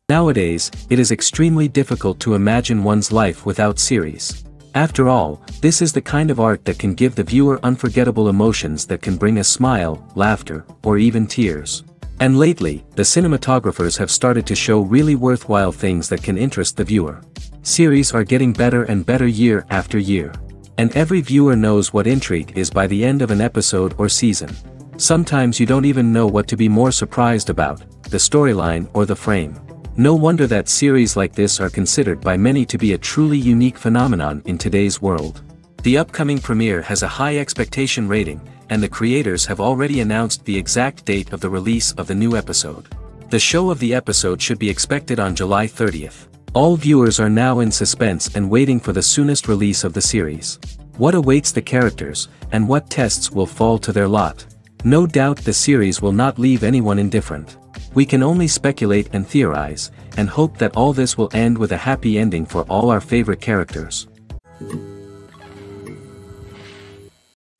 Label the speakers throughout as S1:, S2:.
S1: Nowadays, it is extremely difficult to imagine one's life without series. After all, this is the kind of art that can give the viewer unforgettable emotions that can bring a smile, laughter, or even tears. And lately, the cinematographers have started to show really worthwhile things that can interest the viewer. Series are getting better and better year after year. And every viewer knows what intrigue is by the end of an episode or season. Sometimes you don't even know what to be more surprised about, the storyline or the frame. No wonder that series like this are considered by many to be a truly unique phenomenon in today's world. The upcoming premiere has a high expectation rating, and the creators have already announced the exact date of the release of the new episode. The show of the episode should be expected on July 30th. All viewers are now in suspense and waiting for the soonest release of the series. What awaits the characters, and what tests will fall to their lot? No doubt the series will not leave anyone indifferent. We can only speculate and theorize, and hope that all this will end with a happy ending for all our favorite characters.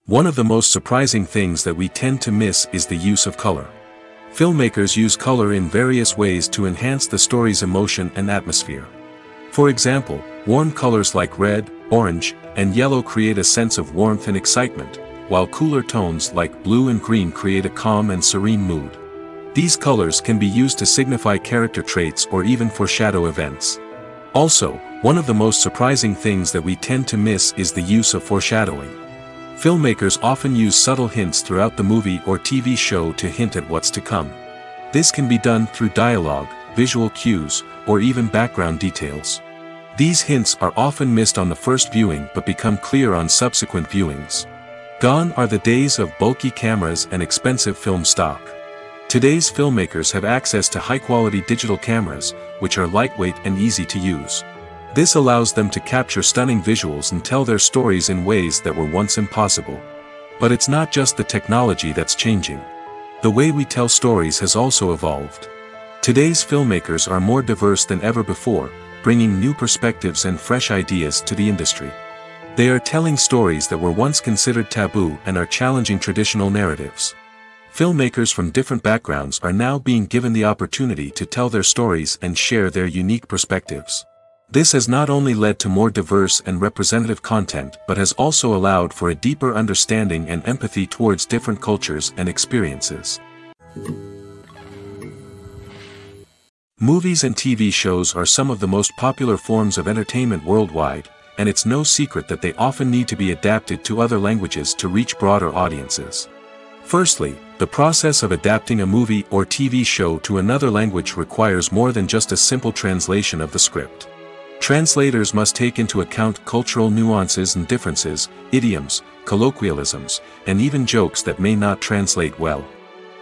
S1: One of the most surprising things that we tend to miss is the use of color. Filmmakers use color in various ways to enhance the story's emotion and atmosphere. For example, warm colors like red, orange, and yellow create a sense of warmth and excitement, while cooler tones like blue and green create a calm and serene mood. These colors can be used to signify character traits or even foreshadow events. Also, one of the most surprising things that we tend to miss is the use of foreshadowing. Filmmakers often use subtle hints throughout the movie or TV show to hint at what's to come. This can be done through dialogue, visual cues, or even background details. These hints are often missed on the first viewing but become clear on subsequent viewings. Gone are the days of bulky cameras and expensive film stock. Today's filmmakers have access to high-quality digital cameras, which are lightweight and easy to use. This allows them to capture stunning visuals and tell their stories in ways that were once impossible. But it's not just the technology that's changing. The way we tell stories has also evolved. Today's filmmakers are more diverse than ever before, bringing new perspectives and fresh ideas to the industry. They are telling stories that were once considered taboo and are challenging traditional narratives. Filmmakers from different backgrounds are now being given the opportunity to tell their stories and share their unique perspectives. This has not only led to more diverse and representative content but has also allowed for a deeper understanding and empathy towards different cultures and experiences. Movies and TV shows are some of the most popular forms of entertainment worldwide, and it's no secret that they often need to be adapted to other languages to reach broader audiences. Firstly, the process of adapting a movie or TV show to another language requires more than just a simple translation of the script. Translators must take into account cultural nuances and differences, idioms, colloquialisms, and even jokes that may not translate well.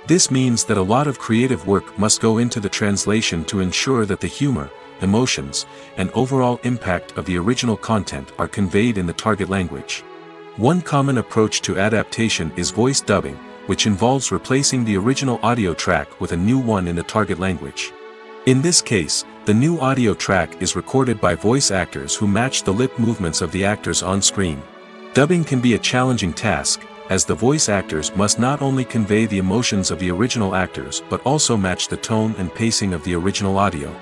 S1: This means that a lot of creative work must go into the translation to ensure that the humor, emotions, and overall impact of the original content are conveyed in the target language. One common approach to adaptation is voice dubbing, which involves replacing the original audio track with a new one in the target language. In this case, the new audio track is recorded by voice actors who match the lip movements of the actors on screen. Dubbing can be a challenging task, as the voice actors must not only convey the emotions of the original actors but also match the tone and pacing of the original audio.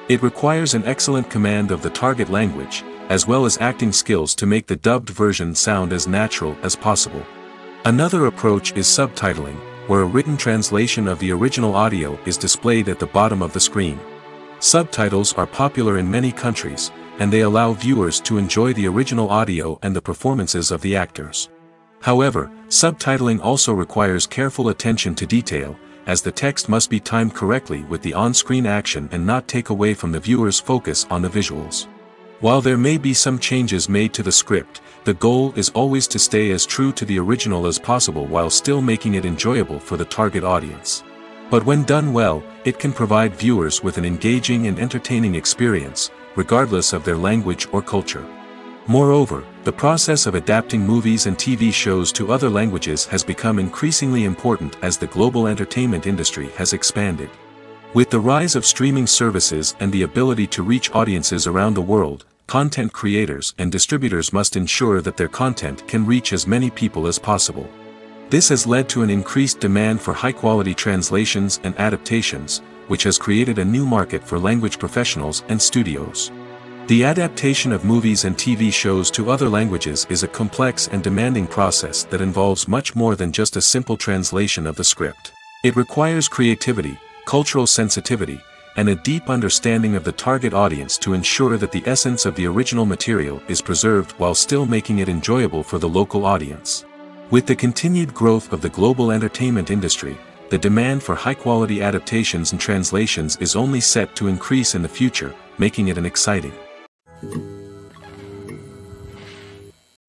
S1: It requires an excellent command of the target language, as well as acting skills to make the dubbed version sound as natural as possible. Another approach is subtitling, where a written translation of the original audio is displayed at the bottom of the screen. Subtitles are popular in many countries, and they allow viewers to enjoy the original audio and the performances of the actors. However, subtitling also requires careful attention to detail, as the text must be timed correctly with the on-screen action and not take away from the viewer's focus on the visuals. While there may be some changes made to the script, the goal is always to stay as true to the original as possible while still making it enjoyable for the target audience. But when done well, it can provide viewers with an engaging and entertaining experience, regardless of their language or culture. Moreover, the process of adapting movies and TV shows to other languages has become increasingly important as the global entertainment industry has expanded. With the rise of streaming services and the ability to reach audiences around the world, content creators and distributors must ensure that their content can reach as many people as possible. This has led to an increased demand for high-quality translations and adaptations, which has created a new market for language professionals and studios. The adaptation of movies and TV shows to other languages is a complex and demanding process that involves much more than just a simple translation of the script. It requires creativity, cultural sensitivity, and a deep understanding of the target audience to ensure that the essence of the original material is preserved while still making it enjoyable for the local audience. With the continued growth of the global entertainment industry, the demand for high-quality adaptations and translations is only set to increase in the future, making it an exciting.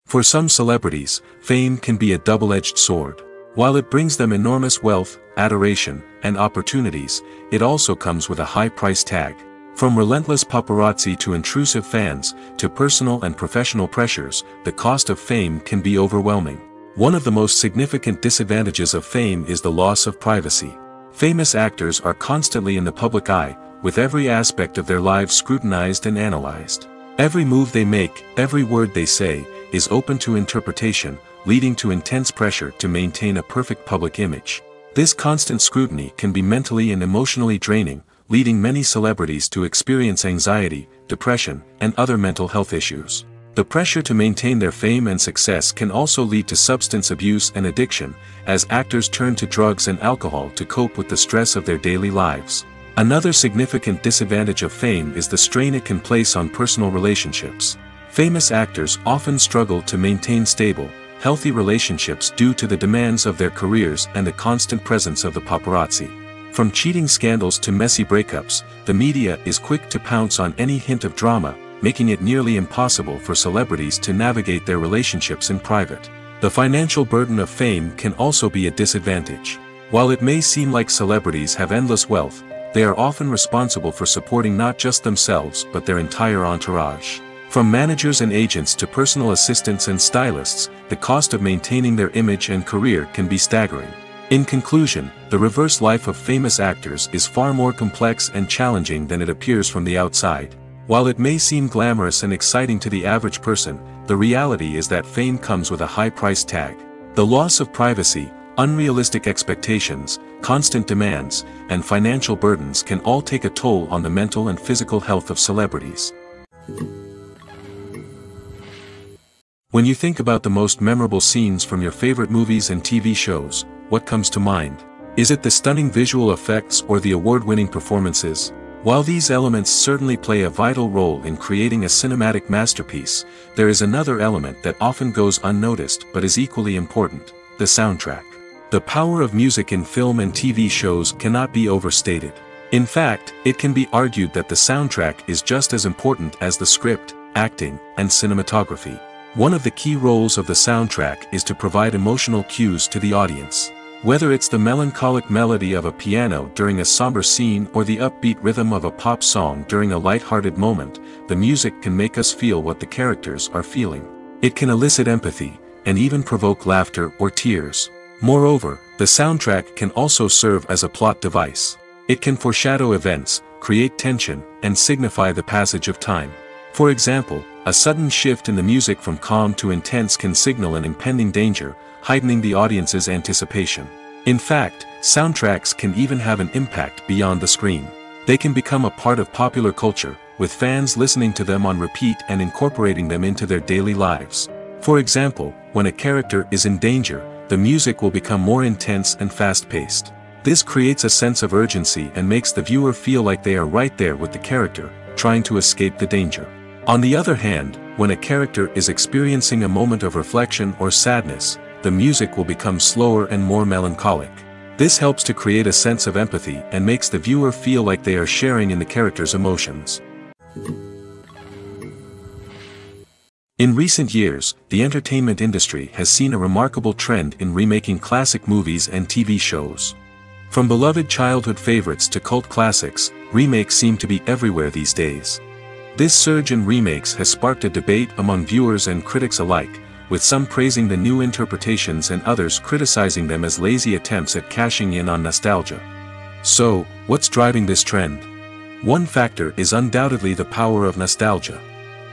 S1: For some celebrities, fame can be a double-edged sword. While it brings them enormous wealth, adoration, and opportunities, it also comes with a high price tag. From relentless paparazzi to intrusive fans, to personal and professional pressures, the cost of fame can be overwhelming. One of the most significant disadvantages of fame is the loss of privacy. Famous actors are constantly in the public eye, with every aspect of their lives scrutinized and analyzed. Every move they make, every word they say, is open to interpretation, leading to intense pressure to maintain a perfect public image. This constant scrutiny can be mentally and emotionally draining, leading many celebrities to experience anxiety, depression, and other mental health issues. The pressure to maintain their fame and success can also lead to substance abuse and addiction, as actors turn to drugs and alcohol to cope with the stress of their daily lives. Another significant disadvantage of fame is the strain it can place on personal relationships. Famous actors often struggle to maintain stable, healthy relationships due to the demands of their careers and the constant presence of the paparazzi. From cheating scandals to messy breakups, the media is quick to pounce on any hint of drama, making it nearly impossible for celebrities to navigate their relationships in private. The financial burden of fame can also be a disadvantage. While it may seem like celebrities have endless wealth, they are often responsible for supporting not just themselves but their entire entourage. From managers and agents to personal assistants and stylists, the cost of maintaining their image and career can be staggering. In conclusion, the reverse life of famous actors is far more complex and challenging than it appears from the outside. While it may seem glamorous and exciting to the average person, the reality is that fame comes with a high price tag. The loss of privacy, unrealistic expectations, constant demands, and financial burdens can all take a toll on the mental and physical health of celebrities. When you think about the most memorable scenes from your favorite movies and TV shows, what comes to mind? Is it the stunning visual effects or the award-winning performances? While these elements certainly play a vital role in creating a cinematic masterpiece, there is another element that often goes unnoticed but is equally important: the soundtrack. The power of music in film and TV shows cannot be overstated. In fact, it can be argued that the soundtrack is just as important as the script, acting, and cinematography. One of the key roles of the soundtrack is to provide emotional cues to the audience. Whether it's the melancholic melody of a piano during a somber scene or the upbeat rhythm of a pop song during a light-hearted moment, the music can make us feel what the characters are feeling. It can elicit empathy, and even provoke laughter or tears. Moreover, the soundtrack can also serve as a plot device. It can foreshadow events, create tension, and signify the passage of time. For example, a sudden shift in the music from calm to intense can signal an impending danger, heightening the audience's anticipation. In fact, soundtracks can even have an impact beyond the screen. They can become a part of popular culture, with fans listening to them on repeat and incorporating them into their daily lives. For example, when a character is in danger, the music will become more intense and fast-paced. This creates a sense of urgency and makes the viewer feel like they are right there with the character, trying to escape the danger. On the other hand, when a character is experiencing a moment of reflection or sadness, the music will become slower and more melancholic. This helps to create a sense of empathy and makes the viewer feel like they are sharing in the character's emotions. In recent years, the entertainment industry has seen a remarkable trend in remaking classic movies and TV shows. From beloved childhood favorites to cult classics, remakes seem to be everywhere these days. This surge in remakes has sparked a debate among viewers and critics alike, with some praising the new interpretations and others criticizing them as lazy attempts at cashing in on nostalgia. So, what's driving this trend? One factor is undoubtedly the power of nostalgia.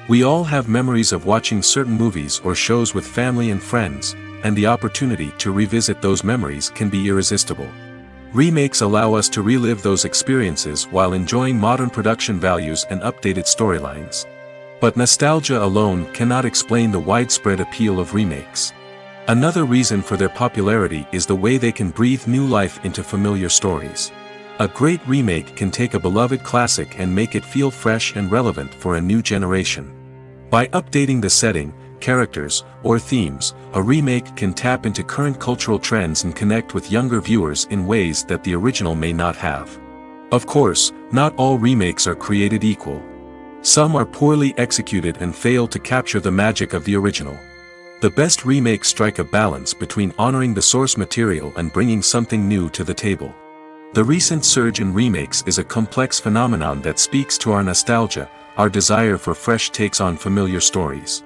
S1: We all have memories of watching certain movies or shows with family and friends, and the opportunity to revisit those memories can be irresistible. Remakes allow us to relive those experiences while enjoying modern production values and updated storylines. But nostalgia alone cannot explain the widespread appeal of remakes. Another reason for their popularity is the way they can breathe new life into familiar stories. A great remake can take a beloved classic and make it feel fresh and relevant for a new generation. By updating the setting, characters, or themes, a remake can tap into current cultural trends and connect with younger viewers in ways that the original may not have. Of course, not all remakes are created equal. Some are poorly executed and fail to capture the magic of the original. The best remakes strike a balance between honoring the source material and bringing something new to the table. The recent surge in remakes is a complex phenomenon that speaks to our nostalgia, our desire for fresh takes on familiar stories.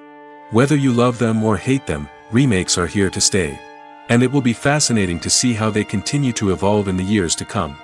S1: Whether you love them or hate them, remakes are here to stay. And it will be fascinating to see how they continue to evolve in the years to come.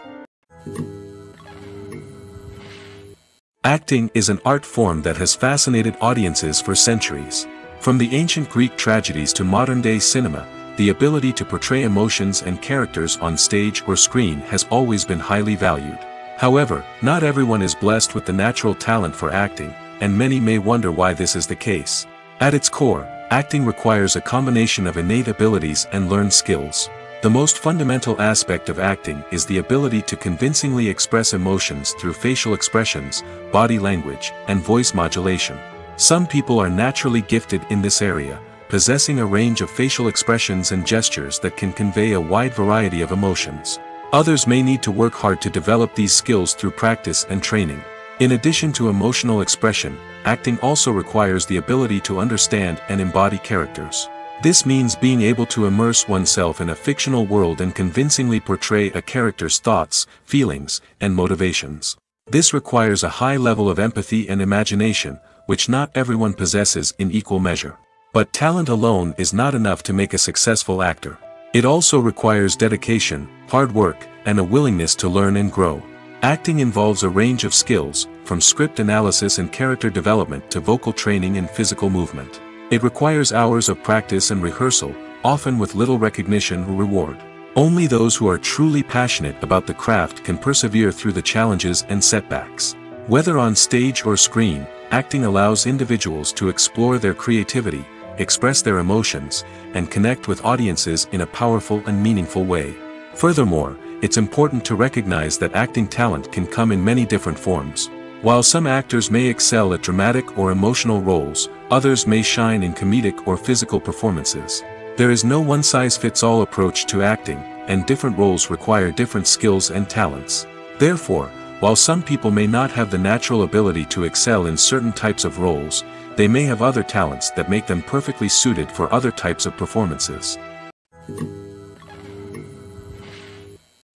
S1: Acting is an art form that has fascinated audiences for centuries. From the ancient Greek tragedies to modern-day cinema, the ability to portray emotions and characters on stage or screen has always been highly valued. However, not everyone is blessed with the natural talent for acting, and many may wonder why this is the case. At its core, acting requires a combination of innate abilities and learned skills. The most fundamental aspect of acting is the ability to convincingly express emotions through facial expressions, body language, and voice modulation. Some people are naturally gifted in this area, possessing a range of facial expressions and gestures that can convey a wide variety of emotions. Others may need to work hard to develop these skills through practice and training. In addition to emotional expression, acting also requires the ability to understand and embody characters. This means being able to immerse oneself in a fictional world and convincingly portray a character's thoughts, feelings, and motivations. This requires a high level of empathy and imagination, which not everyone possesses in equal measure. But talent alone is not enough to make a successful actor. It also requires dedication, hard work, and a willingness to learn and grow. Acting involves a range of skills, from script analysis and character development to vocal training and physical movement. It requires hours of practice and rehearsal, often with little recognition or reward. Only those who are truly passionate about the craft can persevere through the challenges and setbacks. Whether on stage or screen, acting allows individuals to explore their creativity, express their emotions, and connect with audiences in a powerful and meaningful way. Furthermore, it's important to recognize that acting talent can come in many different forms. While some actors may excel at dramatic or emotional roles, others may shine in comedic or physical performances. There is no one-size-fits-all approach to acting, and different roles require different skills and talents. Therefore, while some people may not have the natural ability to excel in certain types of roles, they may have other talents that make them perfectly suited for other types of performances.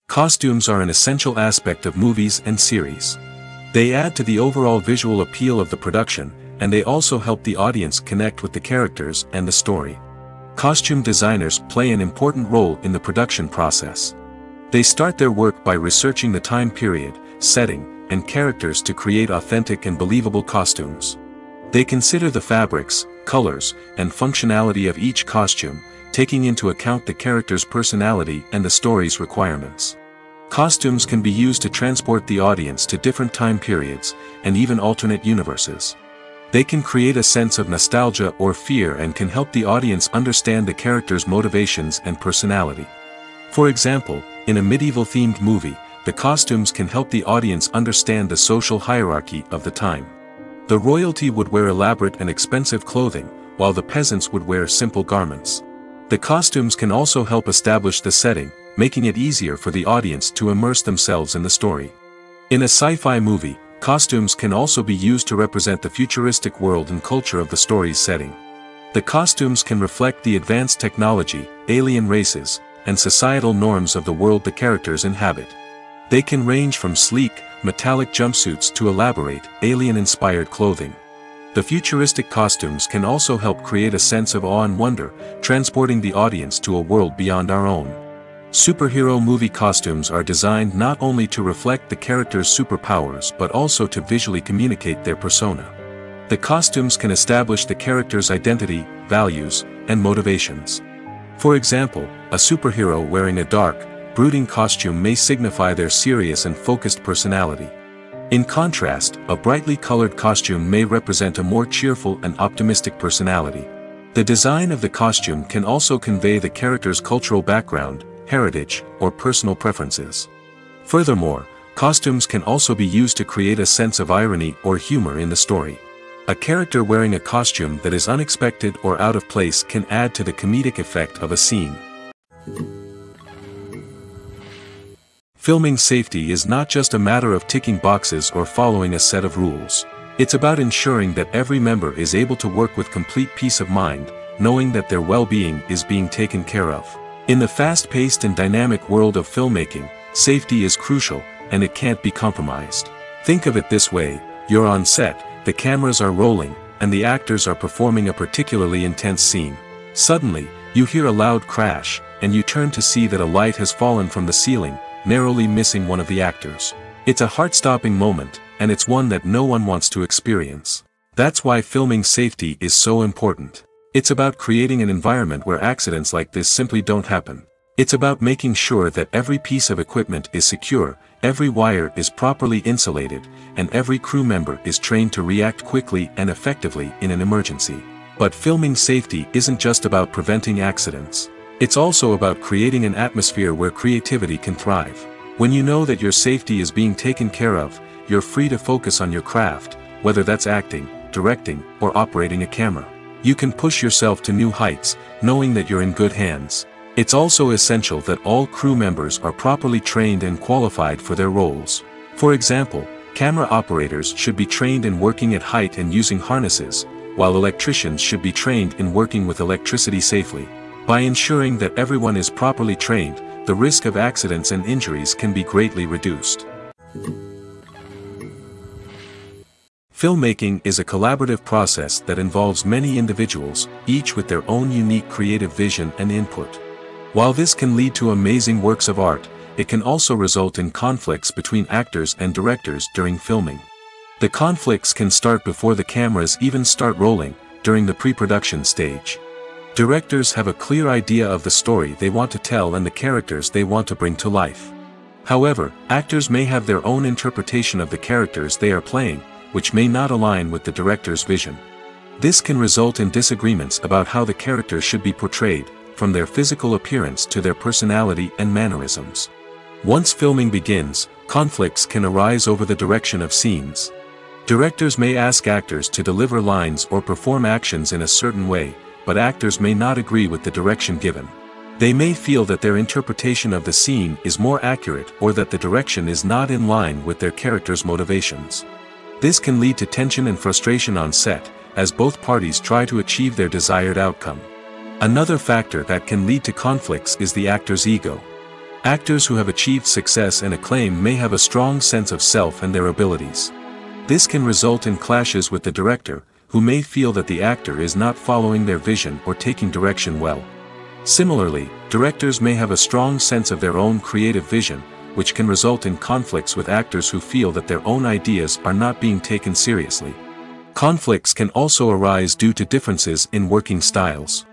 S1: Costumes are an essential aspect of movies and series. They add to the overall visual appeal of the production, and they also help the audience connect with the characters and the story. Costume designers play an important role in the production process. They start their work by researching the time period, setting, and characters to create authentic and believable costumes. They consider the fabrics, colors, and functionality of each costume, taking into account the character's personality and the story's requirements. Costumes can be used to transport the audience to different time periods, and even alternate universes. They can create a sense of nostalgia or fear and can help the audience understand the character's motivations and personality. For example, in a medieval-themed movie, the costumes can help the audience understand the social hierarchy of the time. The royalty would wear elaborate and expensive clothing, while the peasants would wear simple garments. The costumes can also help establish the setting, making it easier for the audience to immerse themselves in the story. In a sci-fi movie, costumes can also be used to represent the futuristic world and culture of the story's setting. The costumes can reflect the advanced technology, alien races, and societal norms of the world the characters inhabit. They can range from sleek, metallic jumpsuits to elaborate, alien-inspired clothing. The futuristic costumes can also help create a sense of awe and wonder, transporting the audience to a world beyond our own. Superhero movie costumes are designed not only to reflect the character's superpowers but also to visually communicate their persona. The costumes can establish the character's identity, values, and motivations. For example, a superhero wearing a dark, brooding costume may signify their serious and focused personality. In contrast, a brightly colored costume may represent a more cheerful and optimistic personality. The design of the costume can also convey the character's cultural background, heritage, or personal preferences. Furthermore, costumes can also be used to create a sense of irony or humor in the story. A character wearing a costume that is unexpected or out of place can add to the comedic effect of a scene. Filming safety is not just a matter of ticking boxes or following a set of rules. It's about ensuring that every member is able to work with complete peace of mind, knowing that their well-being is being taken care of. In the fast-paced and dynamic world of filmmaking, safety is crucial, and it can't be compromised. Think of it this way: you're on set, the cameras are rolling, and the actors are performing a particularly intense scene. Suddenly, you hear a loud crash, and you turn to see that a light has fallen from the ceiling, narrowly missing one of the actors. It's a heart-stopping moment, and it's one that no one wants to experience. That's why filming safety is so important. It's about creating an environment where accidents like this simply don't happen. It's about making sure that every piece of equipment is secure, every wire is properly insulated, and every crew member is trained to react quickly and effectively in an emergency. But filming safety isn't just about preventing accidents. It's also about creating an atmosphere where creativity can thrive. When you know that your safety is being taken care of, you're free to focus on your craft, whether that's acting, directing, or operating a camera. You can push yourself to new heights, knowing that you're in good hands. It's also essential that all crew members are properly trained and qualified for their roles. For example, camera operators should be trained in working at height and using harnesses, while electricians should be trained in working with electricity safely. By ensuring that everyone is properly trained, the risk of accidents and injuries can be greatly reduced. Filmmaking is a collaborative process that involves many individuals, each with their own unique creative vision and input. While this can lead to amazing works of art, it can also result in conflicts between actors and directors during filming. The conflicts can start before the cameras even start rolling, during the pre-production stage. Directors have a clear idea of the story they want to tell and the characters they want to bring to life. However, actors may have their own interpretation of the characters they are playing, which may not align with the director's vision. This can result in disagreements about how the character should be portrayed, from their physical appearance to their personality and mannerisms. Once filming begins, conflicts can arise over the direction of scenes. Directors may ask actors to deliver lines or perform actions in a certain way, but actors may not agree with the direction given. They may feel that their interpretation of the scene is more accurate or that the direction is not in line with their character's motivations. This can lead to tension and frustration on set, as both parties try to achieve their desired outcome. Another factor that can lead to conflicts is the actor's ego. Actors who have achieved success and acclaim may have a strong sense of self and their abilities. This can result in clashes with the director, who may feel that the actor is not following their vision or taking direction well. Similarly, directors may have a strong sense of their own creative vision, which can result in conflicts with actors who feel that their own ideas are not being taken seriously. Conflicts can also arise due to differences in working styles.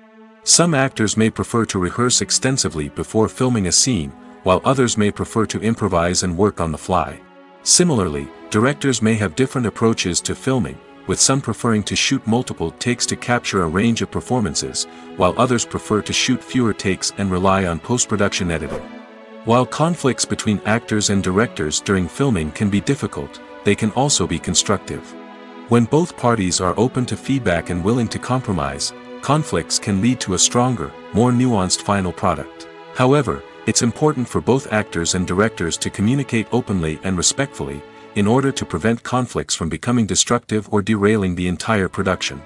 S1: Some actors may prefer to rehearse extensively before filming a scene, while others may prefer to improvise and work on the fly. Similarly, directors may have different approaches to filming, with some preferring to shoot multiple takes to capture a range of performances, while others prefer to shoot fewer takes and rely on post-production editing. While conflicts between actors and directors during filming can be difficult, they can also be constructive. When both parties are open to feedback and willing to compromise, conflicts can lead to a stronger, more nuanced final product. However, it's important for both actors and directors to communicate openly and respectfully, in order to prevent conflicts from becoming destructive or derailing the entire production.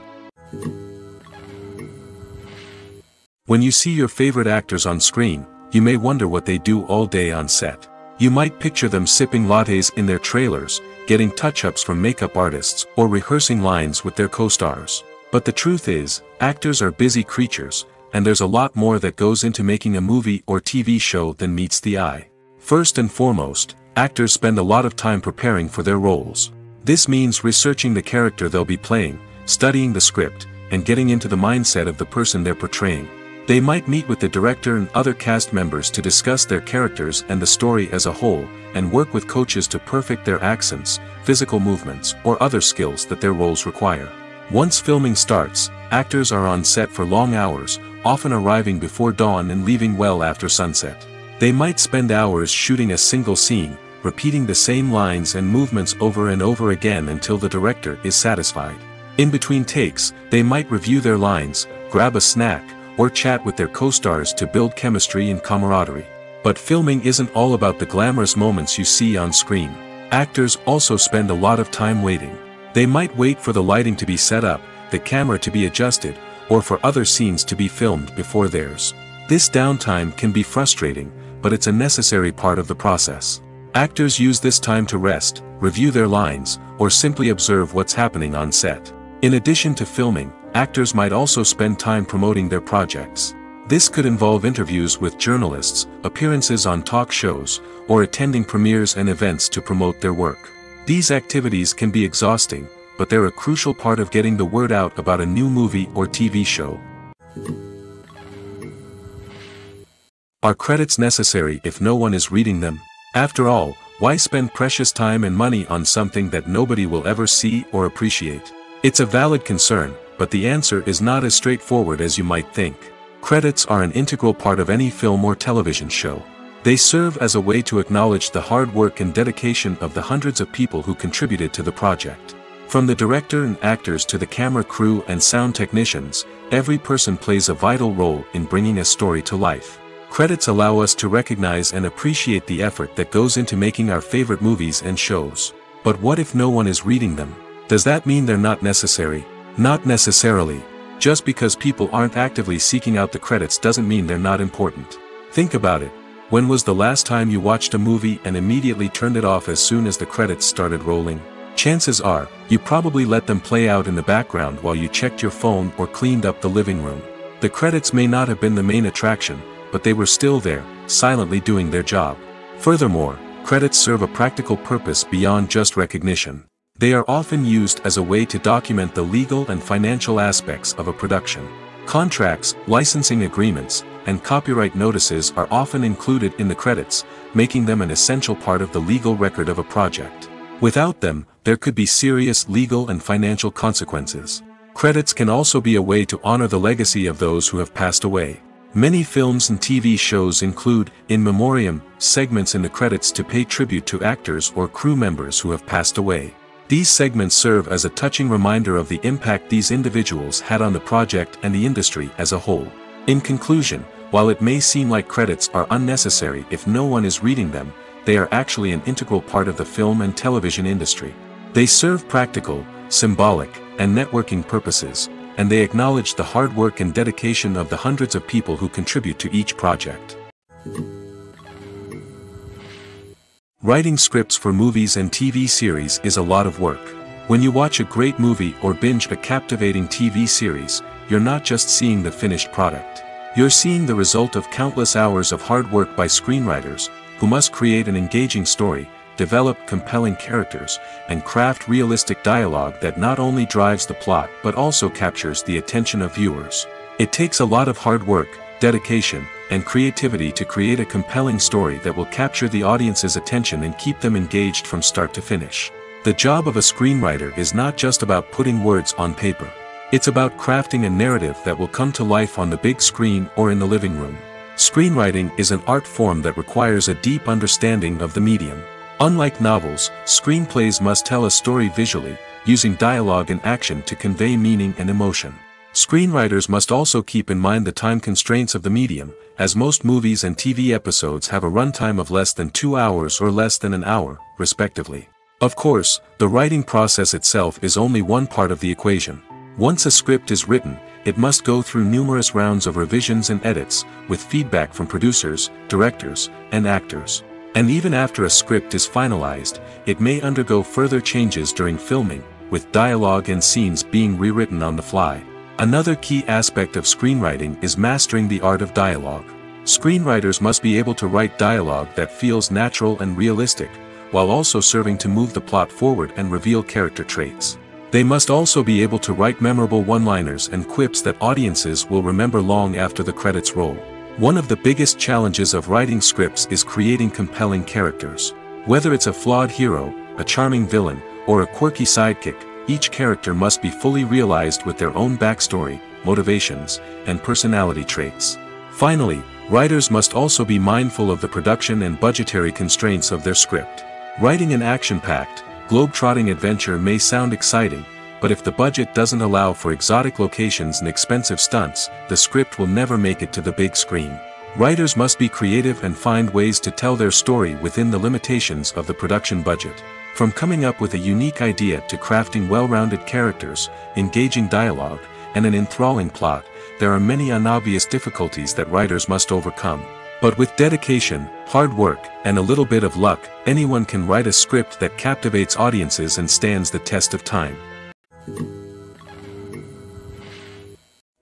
S1: When you see your favorite actors on screen, you may wonder what they do all day on set. You might picture them sipping lattes in their trailers, getting touch-ups from makeup artists, or rehearsing lines with their co-stars. But the truth is, actors are busy creatures, and there's a lot more that goes into making a movie or TV show than meets the eye. First and foremost, actors spend a lot of time preparing for their roles. This means researching the character they'll be playing, studying the script, and getting into the mindset of the person they're portraying. They might meet with the director and other cast members to discuss their characters and the story as a whole, and work with coaches to perfect their accents, physical movements, or other skills that their roles require. Once filming starts, actors are on set for long hours, often arriving before dawn and leaving well after sunset. They might spend hours shooting a single scene, repeating the same lines and movements over and over again until the director is satisfied. In between takes, they might review their lines, grab a snack, or chat with their co-stars to build chemistry and camaraderie. But filming isn't all about the glamorous moments you see on screen. Actors also spend a lot of time waiting. They might wait for the lighting to be set up, the camera to be adjusted, or for other scenes to be filmed before theirs. This downtime can be frustrating, but it's a necessary part of the process. Actors use this time to rest, review their lines, or simply observe what's happening on set. In addition to filming, actors might also spend time promoting their projects. This could involve interviews with journalists, appearances on talk shows, or attending premieres and events to promote their work. These activities can be exhausting, but they're a crucial part of getting the word out about a new movie or TV show. Are credits necessary if no one is reading them? After all, why spend precious time and money on something that nobody will ever see or appreciate? It's a valid concern, but the answer is not as straightforward as you might think. Credits are an integral part of any film or television show. They serve as a way to acknowledge the hard work and dedication of the hundreds of people who contributed to the project. From the director and actors to the camera crew and sound technicians, every person plays a vital role in bringing a story to life. Credits allow us to recognize and appreciate the effort that goes into making our favorite movies and shows. But what if no one is reading them? Does that mean they're not necessary? Not necessarily. Just because people aren't actively seeking out the credits doesn't mean they're not important. Think about it. When was the last time you watched a movie and immediately turned it off as soon as the credits started rolling? Chances are, you probably let them play out in the background while you checked your phone or cleaned up the living room. The credits may not have been the main attraction, but they were still there, silently doing their job. Furthermore, credits serve a practical purpose beyond just recognition. They are often used as a way to document the legal and financial aspects of a production. Contracts, licensing agreements, and copyright notices are often included in the credits, making them an essential part of the legal record of a project. Without them, there could be serious legal and financial consequences. Credits can also be a way to honor the legacy of those who have passed away. Many films and TV shows include, in memoriam, segments in the credits to pay tribute to actors or crew members who have passed away. These segments serve as a touching reminder of the impact these individuals had on the project and the industry as a whole. In conclusion, while it may seem like credits are unnecessary if no one is reading them, they are actually an integral part of the film and television industry. They serve practical, symbolic, and networking purposes, and they acknowledge the hard work and dedication of the hundreds of people who contribute to each project. Writing scripts for movies and TV series is a lot of work. When you watch a great movie or binge a captivating TV series, you're not just seeing the finished product. You're seeing the result of countless hours of hard work by screenwriters, who must create an engaging story, develop compelling characters, and craft realistic dialogue that not only drives the plot but also captures the attention of viewers. It takes a lot of hard work, dedication, and creativity to create a compelling story that will capture the audience's attention and keep them engaged from start to finish. The job of a screenwriter is not just about putting words on paper. It's about crafting a narrative that will come to life on the big screen or in the living room. Screenwriting is an art form that requires a deep understanding of the medium. Unlike novels, screenplays must tell a story visually, using dialogue and action to convey meaning and emotion. Screenwriters must also keep in mind the time constraints of the medium, as most movies and TV episodes have a runtime of less than 2 hours or less than an hour, respectively. Of course, the writing process itself is only one part of the equation. Once a script is written, it must go through numerous rounds of revisions and edits, with feedback from producers, directors, and actors. And even after a script is finalized, it may undergo further changes during filming, with dialogue and scenes being rewritten on the fly. Another key aspect of screenwriting is mastering the art of dialogue. Screenwriters must be able to write dialogue that feels natural and realistic, while also serving to move the plot forward and reveal character traits. They must also be able to write memorable one-liners and quips that audiences will remember long after the credits roll. One of the biggest challenges of writing scripts is creating compelling characters. Whether it's a flawed hero, a charming villain, or a quirky sidekick, each character must be fully realized with their own backstory, motivations, and personality traits. Finally, writers must also be mindful of the production and budgetary constraints of their script. Writing an action-packed, globe-trotting adventure may sound exciting, but if the budget doesn't allow for exotic locations and expensive stunts, the script will never make it to the big screen. Writers must be creative and find ways to tell their story within the limitations of the production budget. From coming up with a unique idea to crafting well-rounded characters, engaging dialogue, and an enthralling plot, there are many unobvious difficulties that writers must overcome. But with dedication, hard work, and a little bit of luck, anyone can write a script that captivates audiences and stands the test of time.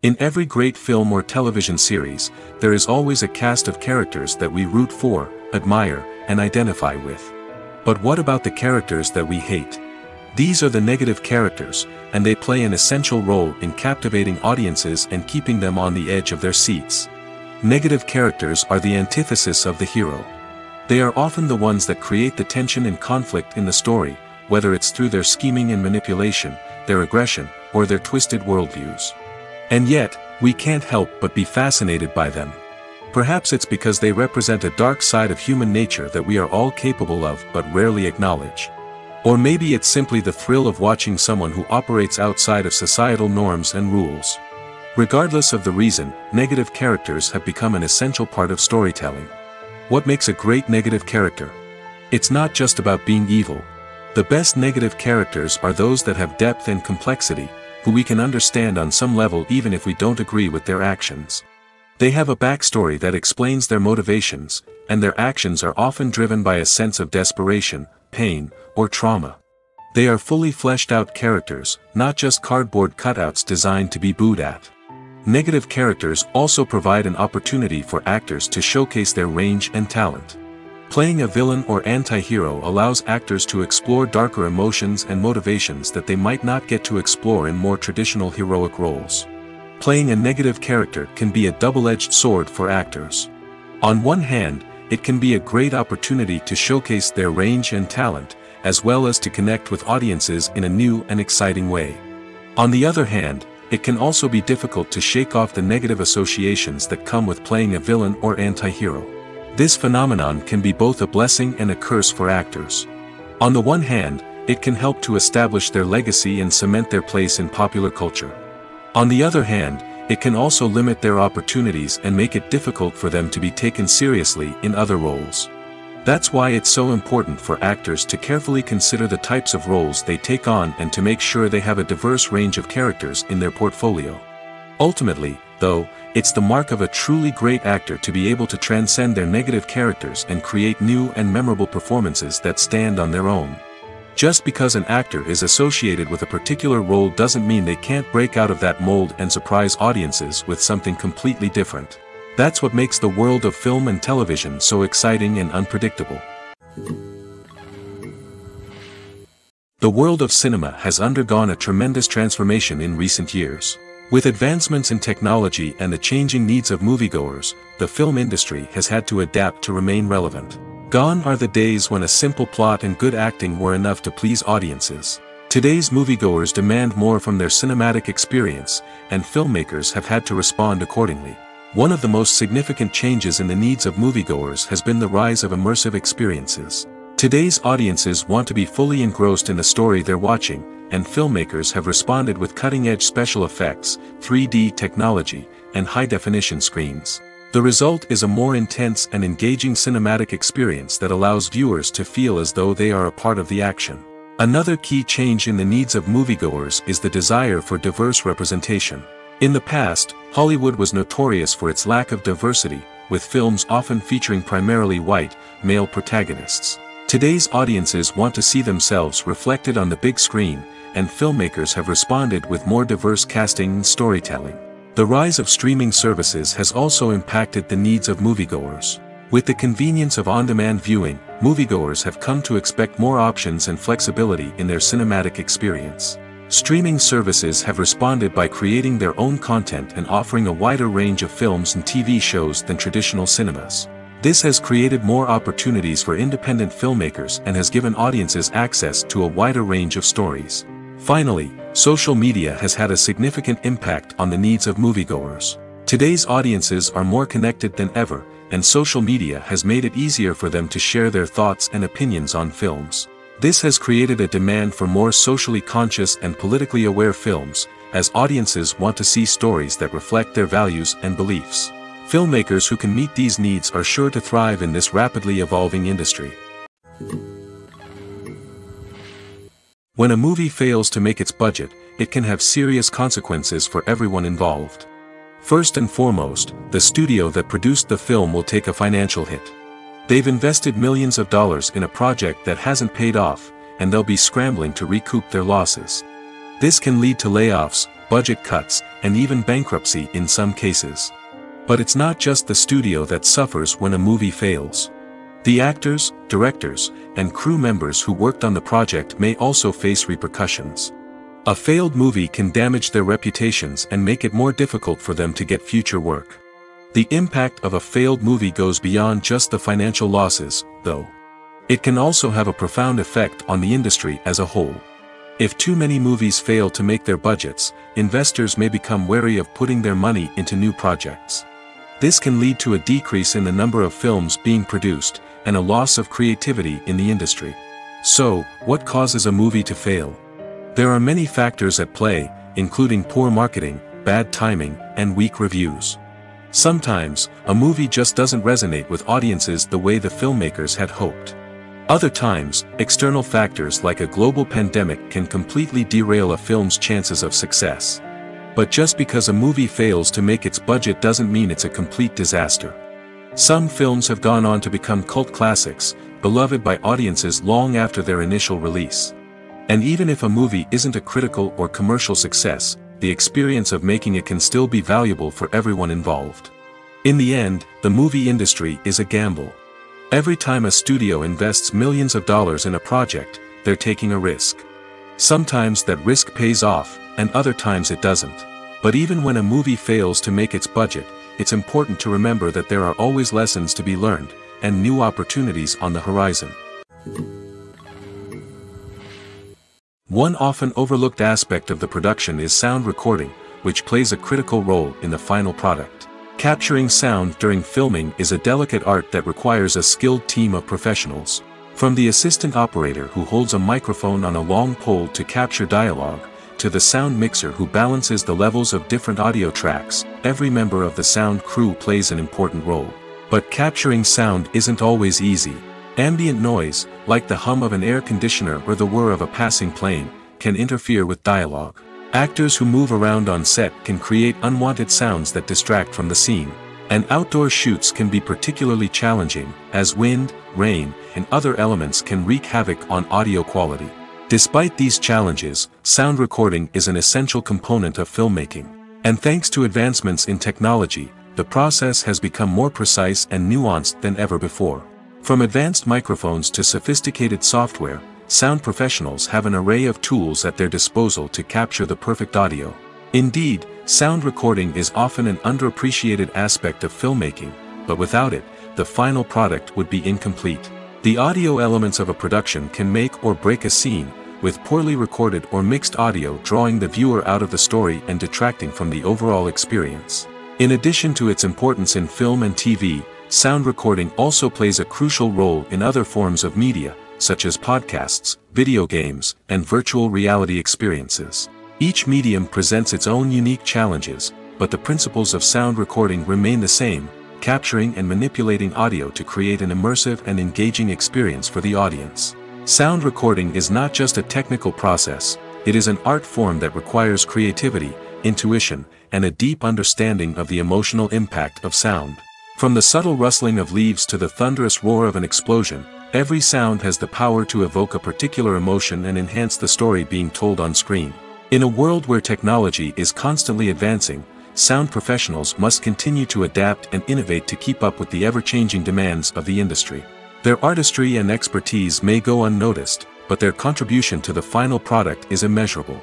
S1: In every great film or television series, there is always a cast of characters that we root for, admire, and identify with. But what about the characters that we hate? These are the negative characters, and they play an essential role in captivating audiences and keeping them on the edge of their seats. Negative characters are the antithesis of the hero. They are often the ones that create the tension and conflict in the story, whether it's through their scheming and manipulation, their aggression, or their twisted worldviews. And yet, we can't help but be fascinated by them. Perhaps it's because they represent a dark side of human nature that we are all capable of but rarely acknowledge. Or maybe it's simply the thrill of watching someone who operates outside of societal norms and rules. Regardless of the reason, negative characters have become an essential part of storytelling. What makes a great negative character? It's not just about being evil. The best negative characters are those that have depth and complexity, who we can understand on some level even if we don't agree with their actions. They have a backstory that explains their motivations, and their actions are often driven by a sense of desperation, pain, or trauma. They are fully fleshed out characters, not just cardboard cutouts designed to be booed at. Negative characters also provide an opportunity for actors to showcase their range and talent. Playing a villain or anti-hero allows actors to explore darker emotions and motivations that they might not get to explore in more traditional heroic roles. Playing a negative character can be a double-edged sword for actors. On one hand, it can be a great opportunity to showcase their range and talent, as well as to connect with audiences in a new and exciting way. On the other hand, it can also be difficult to shake off the negative associations that come with playing a villain or anti-hero. This phenomenon can be both a blessing and a curse for actors. On the one hand, it can help to establish their legacy and cement their place in popular culture. On the other hand, it can also limit their opportunities and make it difficult for them to be taken seriously in other roles. That's why it's so important for actors to carefully consider the types of roles they take on and to make sure they have a diverse range of characters in their portfolio. Ultimately, though, it's the mark of a truly great actor to be able to transcend their negative characters and create new and memorable performances that stand on their own. Just because an actor is associated with a particular role doesn't mean they can't break out of that mold and surprise audiences with something completely different. That's what makes the world of film and television so exciting and unpredictable. The world of cinema has undergone a tremendous transformation in recent years. With advancements in technology and the changing needs of moviegoers, the film industry has had to adapt to remain relevant. Gone are the days when a simple plot and good acting were enough to please audiences. Today's moviegoers demand more from their cinematic experience, and filmmakers have had to respond accordingly. One of the most significant changes in the needs of moviegoers has been the rise of immersive experiences. Today's audiences want to be fully engrossed in the story they're watching, and filmmakers have responded with cutting-edge special effects, 3D technology, and high-definition screens. The result is a more intense and engaging cinematic experience that allows viewers to feel as though they are a part of the action. Another key change in the needs of moviegoers is the desire for diverse representation. In the past, Hollywood was notorious for its lack of diversity, with films often featuring primarily white, male protagonists. Today's audiences want to see themselves reflected on the big screen, and filmmakers have responded with more diverse casting and storytelling. The rise of streaming services has also impacted the needs of moviegoers. With the convenience of on-demand viewing, moviegoers have come to expect more options and flexibility in their cinematic experience. Streaming services have responded by creating their own content and offering a wider range of films and TV shows than traditional cinemas. This has created more opportunities for independent filmmakers and has given audiences access to a wider range of stories. Finally, social media has had a significant impact on the needs of moviegoers. Today's audiences are more connected than ever, and social media has made it easier for them to share their thoughts and opinions on films. This has created a demand for more socially conscious and politically aware films, as audiences want to see stories that reflect their values and beliefs. Filmmakers who can meet these needs are sure to thrive in this rapidly evolving industry. When a movie fails to make its budget, it can have serious consequences for everyone involved. First and foremost, the studio that produced the film will take a financial hit. They've invested millions of dollars in a project that hasn't paid off, and they'll be scrambling to recoup their losses. This can lead to layoffs, budget cuts, and even bankruptcy in some cases. But it's not just the studio that suffers when a movie fails. The actors, directors, and crew members who worked on the project may also face repercussions. A failed movie can damage their reputations and make it more difficult for them to get future work. The impact of a failed movie goes beyond just the financial losses, though. It can also have a profound effect on the industry as a whole. If too many movies fail to make their budgets, investors may become wary of putting their money into new projects. This can lead to a decrease in the number of films being produced, and a loss of creativity in the industry. So, what causes a movie to fail? There are many factors at play, including poor marketing, bad timing, and weak reviews. Sometimes, a movie just doesn't resonate with audiences the way the filmmakers had hoped. Other times, external factors like a global pandemic can completely derail a film's chances of success. But just because a movie fails to make its budget doesn't mean it's a complete disaster. Some films have gone on to become cult classics, beloved by audiences long after their initial release. And even if a movie isn't a critical or commercial success, the experience of making it can still be valuable for everyone involved. In the end, the movie industry is a gamble. Every time a studio invests millions of dollars in a project, they're taking a risk. Sometimes that risk pays off, and other times it doesn't. But even when a movie fails to make its budget, it's important to remember that there are always lessons to be learned, and new opportunities on the horizon. One often overlooked aspect of the production is sound recording, which plays a critical role in the final product. Capturing sound during filming is a delicate art that requires a skilled team of professionals. From the assistant operator who holds a microphone on a long pole to capture dialogue, to the sound mixer who balances the levels of different audio tracks, every member of the sound crew plays an important role. But capturing sound isn't always easy. Ambient noise, like the hum of an air conditioner or the whir of a passing plane, can interfere with dialogue. Actors who move around on set can create unwanted sounds that distract from the scene. And outdoor shoots can be particularly challenging, as wind, rain, and other elements can wreak havoc on audio quality. Despite these challenges, sound recording is an essential component of filmmaking. And thanks to advancements in technology, the process has become more precise and nuanced than ever before. From advanced microphones to sophisticated software, sound professionals have an array of tools at their disposal to capture the perfect audio. Indeed, sound recording is often an underappreciated aspect of filmmaking, but without it, the final product would be incomplete. The audio elements of a production can make or break a scene, with poorly recorded or mixed audio drawing the viewer out of the story and detracting from the overall experience. In addition to its importance in film and TV, sound recording also plays a crucial role in other forms of media, such as podcasts, video games, and virtual reality experiences. Each medium presents its own unique challenges, but the principles of sound recording remain the same: capturing and manipulating audio to create an immersive and engaging experience for the audience. Sound recording is not just a technical process, it is an art form that requires creativity, intuition, and a deep understanding of the emotional impact of sound. From the subtle rustling of leaves to the thunderous roar of an explosion, Every sound has the power to evoke a particular emotion and enhance the story being told on screen. In a world where technology is constantly advancing, sound professionals must continue to adapt and innovate to keep up with the ever-changing demands of the industry. Their artistry and expertise may go unnoticed, but their contribution to the final product is immeasurable.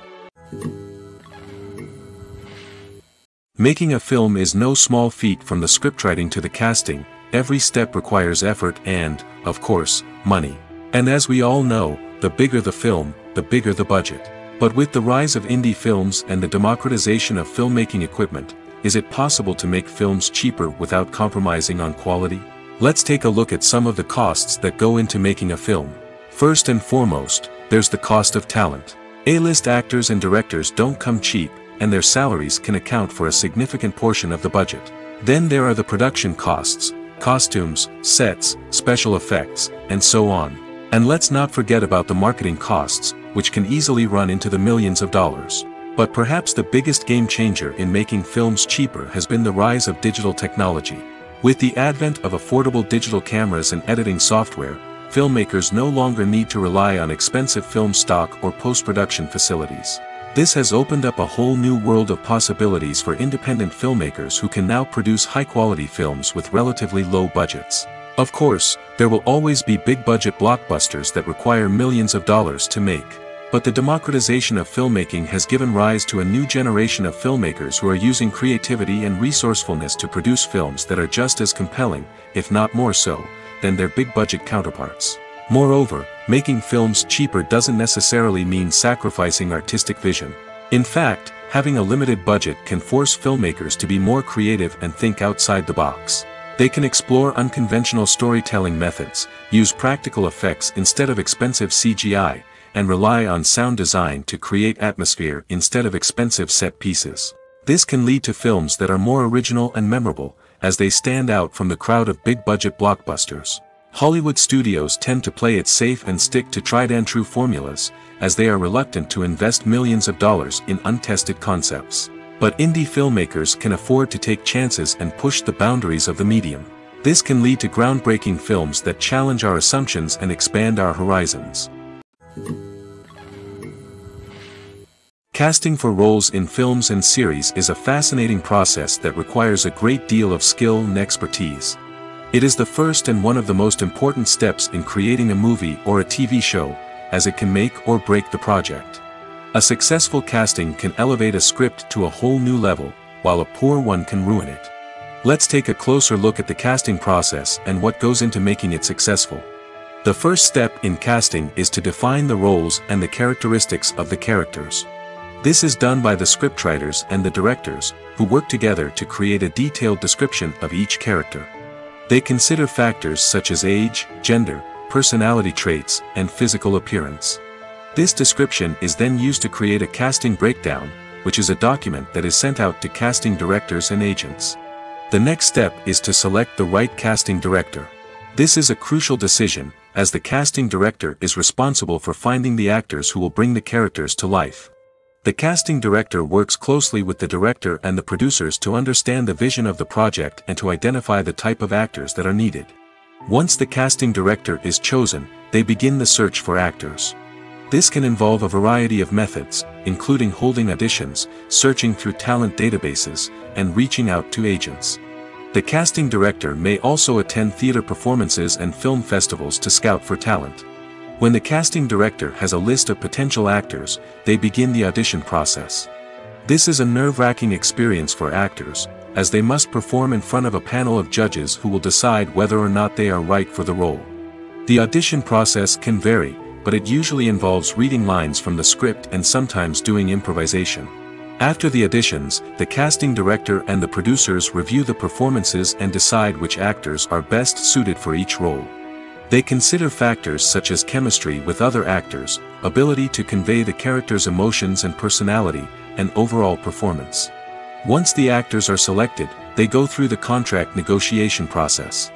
S1: Making a film is no small feat. From the scriptwriting to the casting, every step requires effort and, of course, money. And as we all know, the bigger the film, the bigger the budget. But with the rise of indie films and the democratization of filmmaking equipment, is it possible to make films cheaper without compromising on quality? Let's take a look at some of the costs that go into making a film. First and foremost, there's the cost of talent. A-list actors and directors don't come cheap, and their salaries can account for a significant portion of the budget. Then there are the production costs, costumes, sets, special effects, and so on. And let's not forget about the marketing costs, which can easily run into the millions of dollars. But perhaps the biggest game changer in making films cheaper has been the rise of digital technology. With the advent of affordable digital cameras and editing software, filmmakers no longer need to rely on expensive film stock or post-production facilities. This has opened up a whole new world of possibilities for independent filmmakers who can now produce high-quality films with relatively low budgets. Of course, there will always be big-budget blockbusters that require millions of dollars to make. But the democratization of filmmaking has given rise to a new generation of filmmakers who are using creativity and resourcefulness to produce films that are just as compelling, if not more so, than their big-budget counterparts. Moreover, making films cheaper doesn't necessarily mean sacrificing artistic vision. In fact, having a limited budget can force filmmakers to be more creative and think outside the box. They can explore unconventional storytelling methods, use practical effects instead of expensive CGI, and rely on sound design to create atmosphere instead of expensive set pieces. This can lead to films that are more original and memorable, as they stand out from the crowd of big-budget blockbusters. Hollywood studios tend to play it safe and stick to tried-and-true formulas, as they are reluctant to invest millions of dollars in untested concepts. But indie filmmakers can afford to take chances and push the boundaries of the medium. This can lead to groundbreaking films that challenge our assumptions and expand our horizons. Casting for roles in films and series is a fascinating process that requires a great deal of skill and expertise. It is the first and one of the most important steps in creating a movie or a TV show, as it can make or break the project. A successful casting can elevate a script to a whole new level, while a poor one can ruin it. Let's take a closer look at the casting process and what goes into making it successful. The first step in casting is to define the roles and the characteristics of the characters. This is done by the scriptwriters and the directors, who work together to create a detailed description of each character. They consider factors such as age, gender, personality traits, and physical appearance. This description is then used to create a casting breakdown, which is a document that is sent out to casting directors and agents. The next step is to select the right casting director. This is a crucial decision, as the casting director is responsible for finding the actors who will bring the characters to life. The casting director works closely with the director and the producers to understand the vision of the project and to identify the type of actors that are needed. Once the casting director is chosen, they begin the search for actors. This can involve a variety of methods, including holding auditions, searching through talent databases, and reaching out to agents. The casting director may also attend theater performances and film festivals to scout for talent. When the casting director has a list of potential actors, they begin the audition process. This is a nerve-wracking experience for actors, as they must perform in front of a panel of judges who will decide whether or not they are right for the role. The audition process can vary, but it usually involves reading lines from the script and sometimes doing improvisation. After the auditions, the casting director and the producers review the performances and decide which actors are best suited for each role. They consider factors such as chemistry with other actors, ability to convey the character's emotions and personality, and overall performance. Once the actors are selected, they go through the contract negotiation process.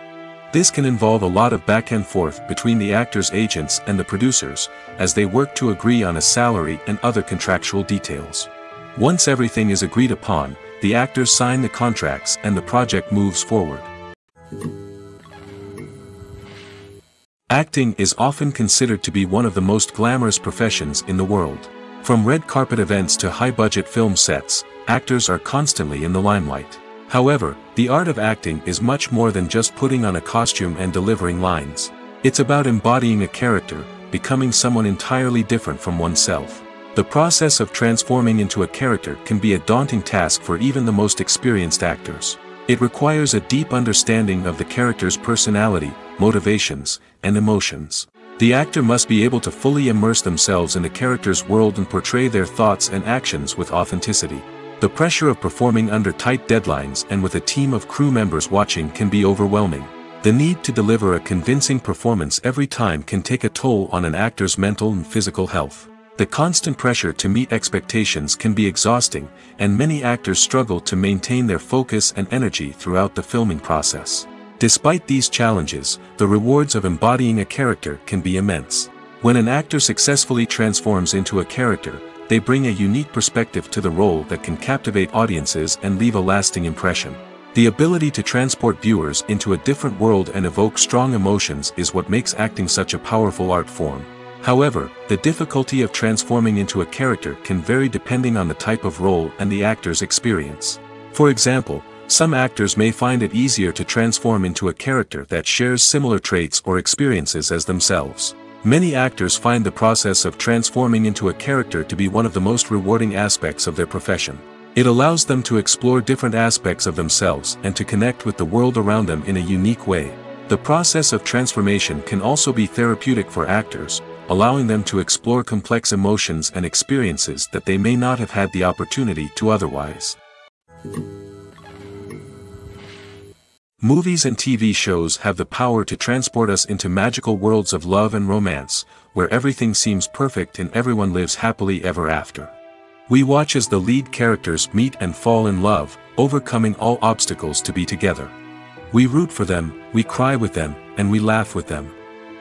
S1: This can involve a lot of back and forth between the actors' agents and the producers, as they work to agree on a salary and other contractual details. Once everything is agreed upon, the actors sign the contracts and the project moves forward. Acting is often considered to be one of the most glamorous professions in the world. From red carpet events to high-budget film sets, actors are constantly in the limelight. However, the art of acting is much more than just putting on a costume and delivering lines. It's about embodying a character, becoming someone entirely different from oneself. The process of transforming into a character can be a daunting task for even the most experienced actors. It requires a deep understanding of the character's personality, motivations, and emotions. The actor must be able to fully immerse themselves in the character's world and portray their thoughts and actions with authenticity. The pressure of performing under tight deadlines and with a team of crew members watching can be overwhelming. The need to deliver a convincing performance every time can take a toll on an actor's mental and physical health. The constant pressure to meet expectations can be exhausting, and many actors struggle to maintain their focus and energy throughout the filming process. Despite these challenges, the rewards of embodying a character can be immense. When an actor successfully transforms into a character, they bring a unique perspective to the role that can captivate audiences and leave a lasting impression. The ability to transport viewers into a different world and evoke strong emotions is what makes acting such a powerful art form. However, the difficulty of transforming into a character can vary depending on the type of role and the actor's experience. For example, some actors may find it easier to transform into a character that shares similar traits or experiences as themselves. Many actors find the process of transforming into a character to be one of the most rewarding aspects of their profession. It allows them to explore different aspects of themselves and to connect with the world around them in a unique way. The process of transformation can also be therapeutic for actors, allowing them to explore complex emotions and experiences that they may not have had the opportunity to otherwise. Movies and TV shows have the power to transport us into magical worlds of love and romance, where everything seems perfect and everyone lives happily ever after. We watch as the lead characters meet and fall in love, overcoming all obstacles to be together. We root for them, we cry with them, and we laugh with them.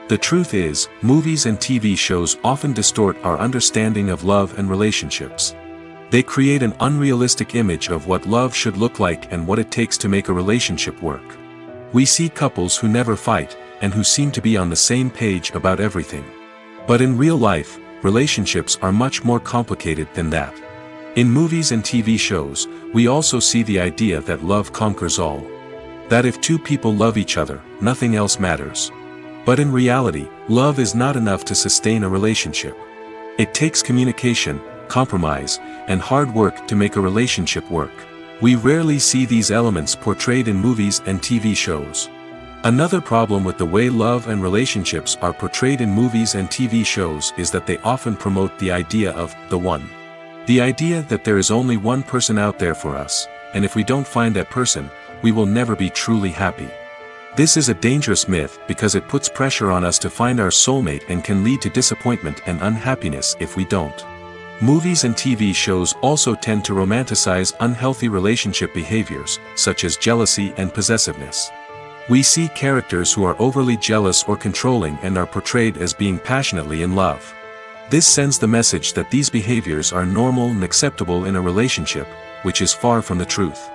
S1: The truth is, movies and TV shows often distort our understanding of love and relationships. They create an unrealistic image of what love should look like and what it takes to make a relationship work. We see couples who never fight, and who seem to be on the same page about everything. But in real life, relationships are much more complicated than that. In movies and TV shows, we also see the idea that love conquers all. That if two people love each other, nothing else matters. But in reality, love is not enough to sustain a relationship. It takes communication, compromise, and hard work to make a relationship work. We rarely see these elements portrayed in movies and TV shows. Another problem with the way love and relationships are portrayed in movies and TV shows is that they often promote the idea of the one. The idea that there is only one person out there for us, and if we don't find that person, we will never be truly happy. This is a dangerous myth because it puts pressure on us to find our soulmate and can lead to disappointment and unhappiness if we don't. Movies and TV shows also tend to romanticize unhealthy relationship behaviors, such as jealousy and possessiveness. We see characters who are overly jealous or controlling and are portrayed as being passionately in love. This sends the message that these behaviors are normal and acceptable in a relationship, which is far from the truth.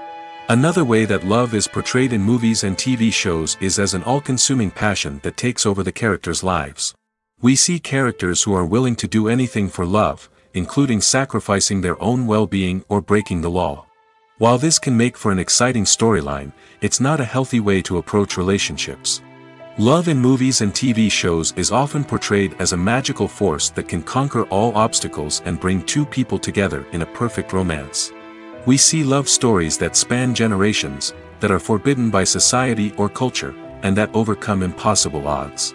S1: Another way that love is portrayed in movies and TV shows is as an all-consuming passion that takes over the characters' lives. We see characters who are willing to do anything for love, including sacrificing their own well-being or breaking the law. While this can make for an exciting storyline, it's not a healthy way to approach relationships. Love in movies and TV shows is often portrayed as a magical force that can conquer all obstacles and bring two people together in a perfect romance. We see love stories that span generations, that are forbidden by society or culture, and that overcome impossible odds.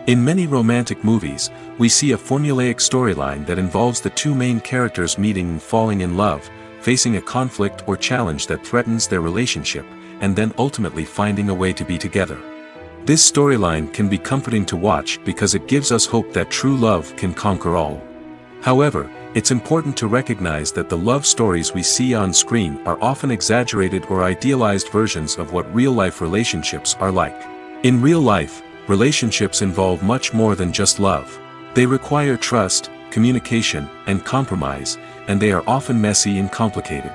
S1: In many romantic movies, we see a formulaic storyline that involves the two main characters meeting and falling in love, facing a conflict or challenge that threatens their relationship, and then ultimately finding a way to be together. This storyline can be comforting to watch because it gives us hope that true love can conquer all. However, it's important to recognize that the love stories we see on screen are often exaggerated or idealized versions of what real-life relationships are like. In real life, relationships involve much more than just love. They require trust, communication, and compromise, and they are often messy and complicated.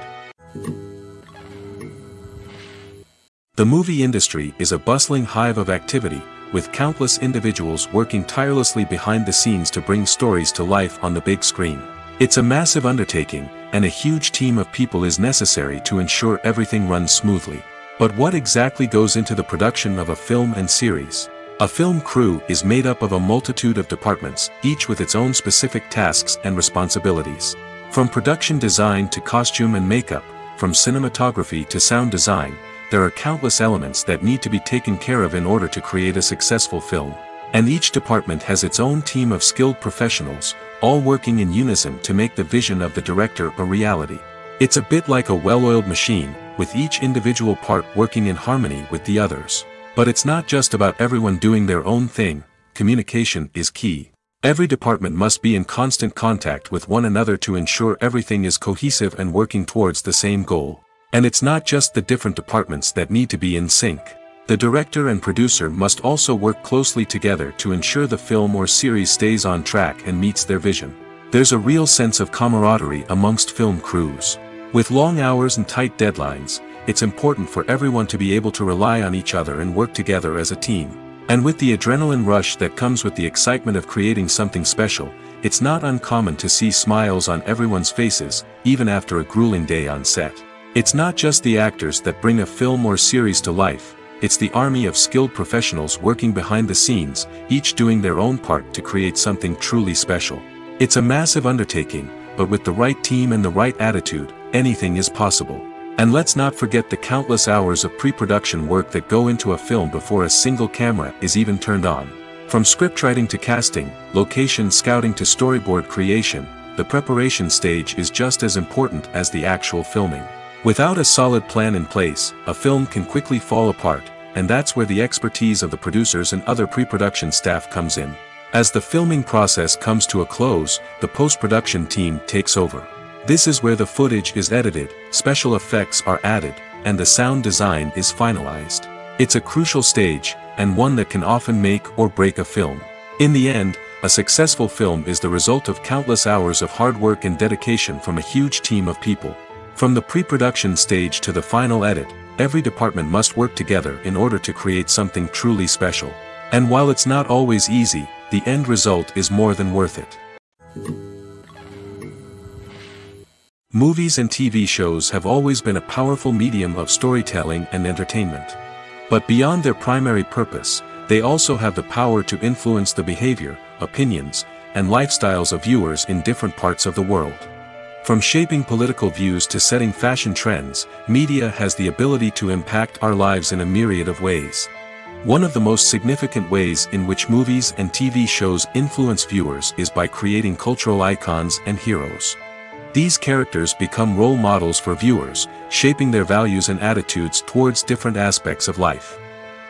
S1: The movie industry is a bustling hive of activity, with countless individuals working tirelessly behind the scenes to bring stories to life on the big screen. It's a massive undertaking, and a huge team of people is necessary to ensure everything runs smoothly. But what exactly goes into the production of a film and series? A film crew is made up of a multitude of departments, each with its own specific tasks and responsibilities. From production design to costume and makeup, from cinematography to sound design, there are countless elements that need to be taken care of in order to create a successful film. And each department has its own team of skilled professionals, all working in unison to make the vision of the director a reality. It's a bit like a well-oiled machine, with each individual part working in harmony with the others. But it's not just about everyone doing their own thing. Communication is key. Every department must be in constant contact with one another to ensure everything is cohesive and working towards the same goal. And it's not just the different departments that need to be in sync. The director and producer must also work closely together to ensure the film or series stays on track and meets their vision. There's a real sense of camaraderie amongst film crews. With long hours and tight deadlines, it's important for everyone to be able to rely on each other and work together as a team. And with the adrenaline rush that comes with the excitement of creating something special, it's not uncommon to see smiles on everyone's faces, even after a grueling day on set. It's not just the actors that bring a film or series to life. It's the army of skilled professionals working behind the scenes, each doing their own part to create something truly special. It's a massive undertaking, but with the right team and the right attitude, anything is possible. And let's not forget the countless hours of pre-production work that go into a film before a single camera is even turned on. From scriptwriting to casting, location scouting to storyboard creation, the preparation stage is just as important as the actual filming. Without a solid plan in place, a film can quickly fall apart, and that's where the expertise of the producers and other pre-production staff comes in. As the filming process comes to a close, the post-production team takes over. This is where the footage is edited, special effects are added, and the sound design is finalized. It's a crucial stage, and one that can often make or break a film. In the end, a successful film is the result of countless hours of hard work and dedication from a huge team of people. From the pre-production stage to the final edit, every department must work together in order to create something truly special. And while it's not always easy, the end result is more than worth it. Movies and TV shows have always been a powerful medium of storytelling and entertainment. But beyond their primary purpose, they also have the power to influence the behavior, opinions, and lifestyles of viewers in different parts of the world. From shaping political views to setting fashion trends, media has the ability to impact our lives in a myriad of ways. One of the most significant ways in which movies and TV shows influence viewers is by creating cultural icons and heroes. These characters become role models for viewers, shaping their values and attitudes towards different aspects of life.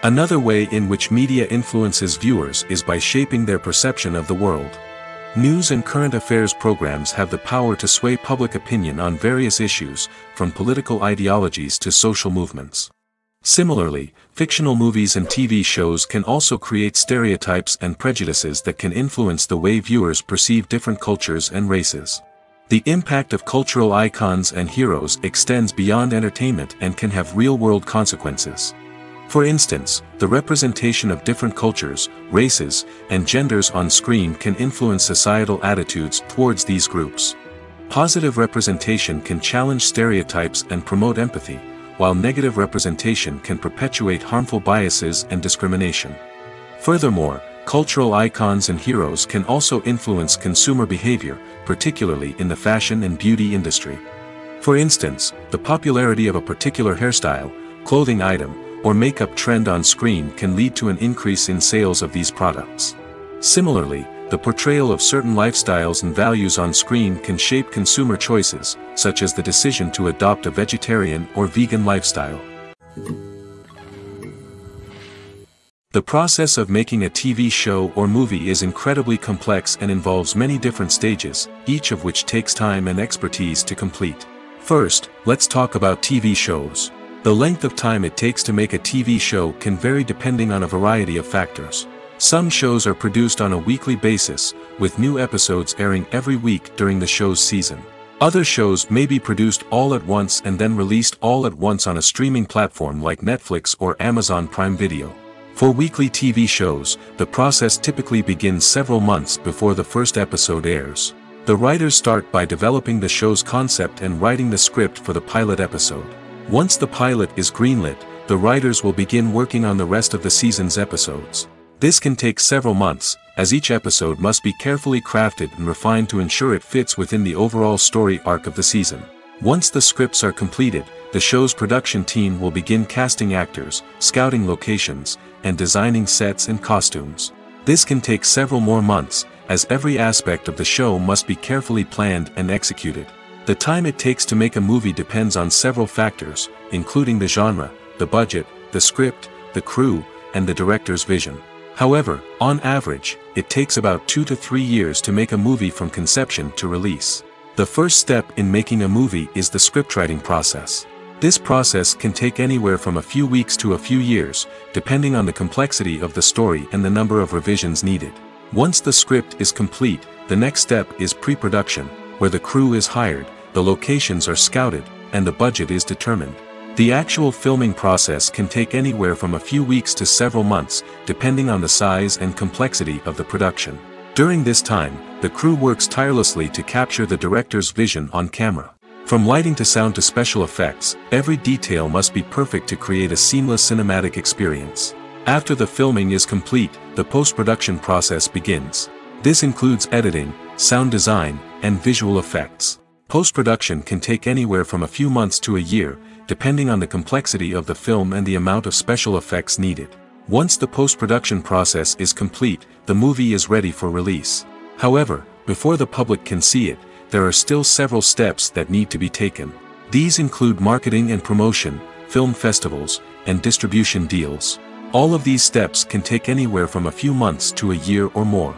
S1: Another way in which media influences viewers is by shaping their perception of the world. News and current affairs programs have the power to sway public opinion on various issues, from political ideologies to social movements. Similarly, fictional movies and TV shows can also create stereotypes and prejudices that can influence the way viewers perceive different cultures and races. The impact of cultural icons and heroes extends beyond entertainment and can have real-world consequences. For instance, the representation of different cultures, races, and genders on screen can influence societal attitudes towards these groups. Positive representation can challenge stereotypes and promote empathy, while negative representation can perpetuate harmful biases and discrimination. Furthermore, cultural icons and heroes can also influence consumer behavior, particularly in the fashion and beauty industry. For instance, the popularity of a particular hairstyle, clothing item, or makeup trend on screen can lead to an increase in sales of these products. Similarly, the portrayal of certain lifestyles and values on screen can shape consumer choices, such as the decision to adopt a vegetarian or vegan lifestyle. The process of making a TV show or movie is incredibly complex and involves many different stages, each of which takes time and expertise to complete. First, let's talk about TV shows. The length of time it takes to make a TV show can vary depending on a variety of factors. Some shows are produced on a weekly basis, with new episodes airing every week during the show's season. Other shows may be produced all at once and then released all at once on a streaming platform like Netflix or Amazon Prime Video. For weekly TV shows, the process typically begins several months before the first episode airs. The writers start by developing the show's concept and writing the script for the pilot episode. Once the pilot is greenlit, the writers will begin working on the rest of the season's episodes. This can take several months, as each episode must be carefully crafted and refined to ensure it fits within the overall story arc of the season. Once the scripts are completed, the show's production team will begin casting actors, scouting locations, and designing sets and costumes. This can take several more months, as every aspect of the show must be carefully planned and executed. The time it takes to make a movie depends on several factors, including the genre, the budget, the script, the crew, and the director's vision. However, on average, it takes about 2 to 3 years to make a movie from conception to release. The first step in making a movie is the scriptwriting process. This process can take anywhere from a few weeks to a few years, depending on the complexity of the story and the number of revisions needed. Once the script is complete, the next step is pre-production, where the crew is hired, the locations are scouted, and the budget is determined. The actual filming process can take anywhere from a few weeks to several months, depending on the size and complexity of the production. During this time, the crew works tirelessly to capture the director's vision on camera. From lighting to sound to special effects, every detail must be perfect to create a seamless cinematic experience. After the filming is complete, the post-production process begins. This includes editing, sound design, and visual effects. Post-production can take anywhere from a few months to a year, depending on the complexity of the film and the amount of special effects needed. Once the post-production process is complete, the movie is ready for release. However, before the public can see it, there are still several steps that need to be taken. These include marketing and promotion, film festivals, and distribution deals. All of these steps can take anywhere from a few months to a year or more.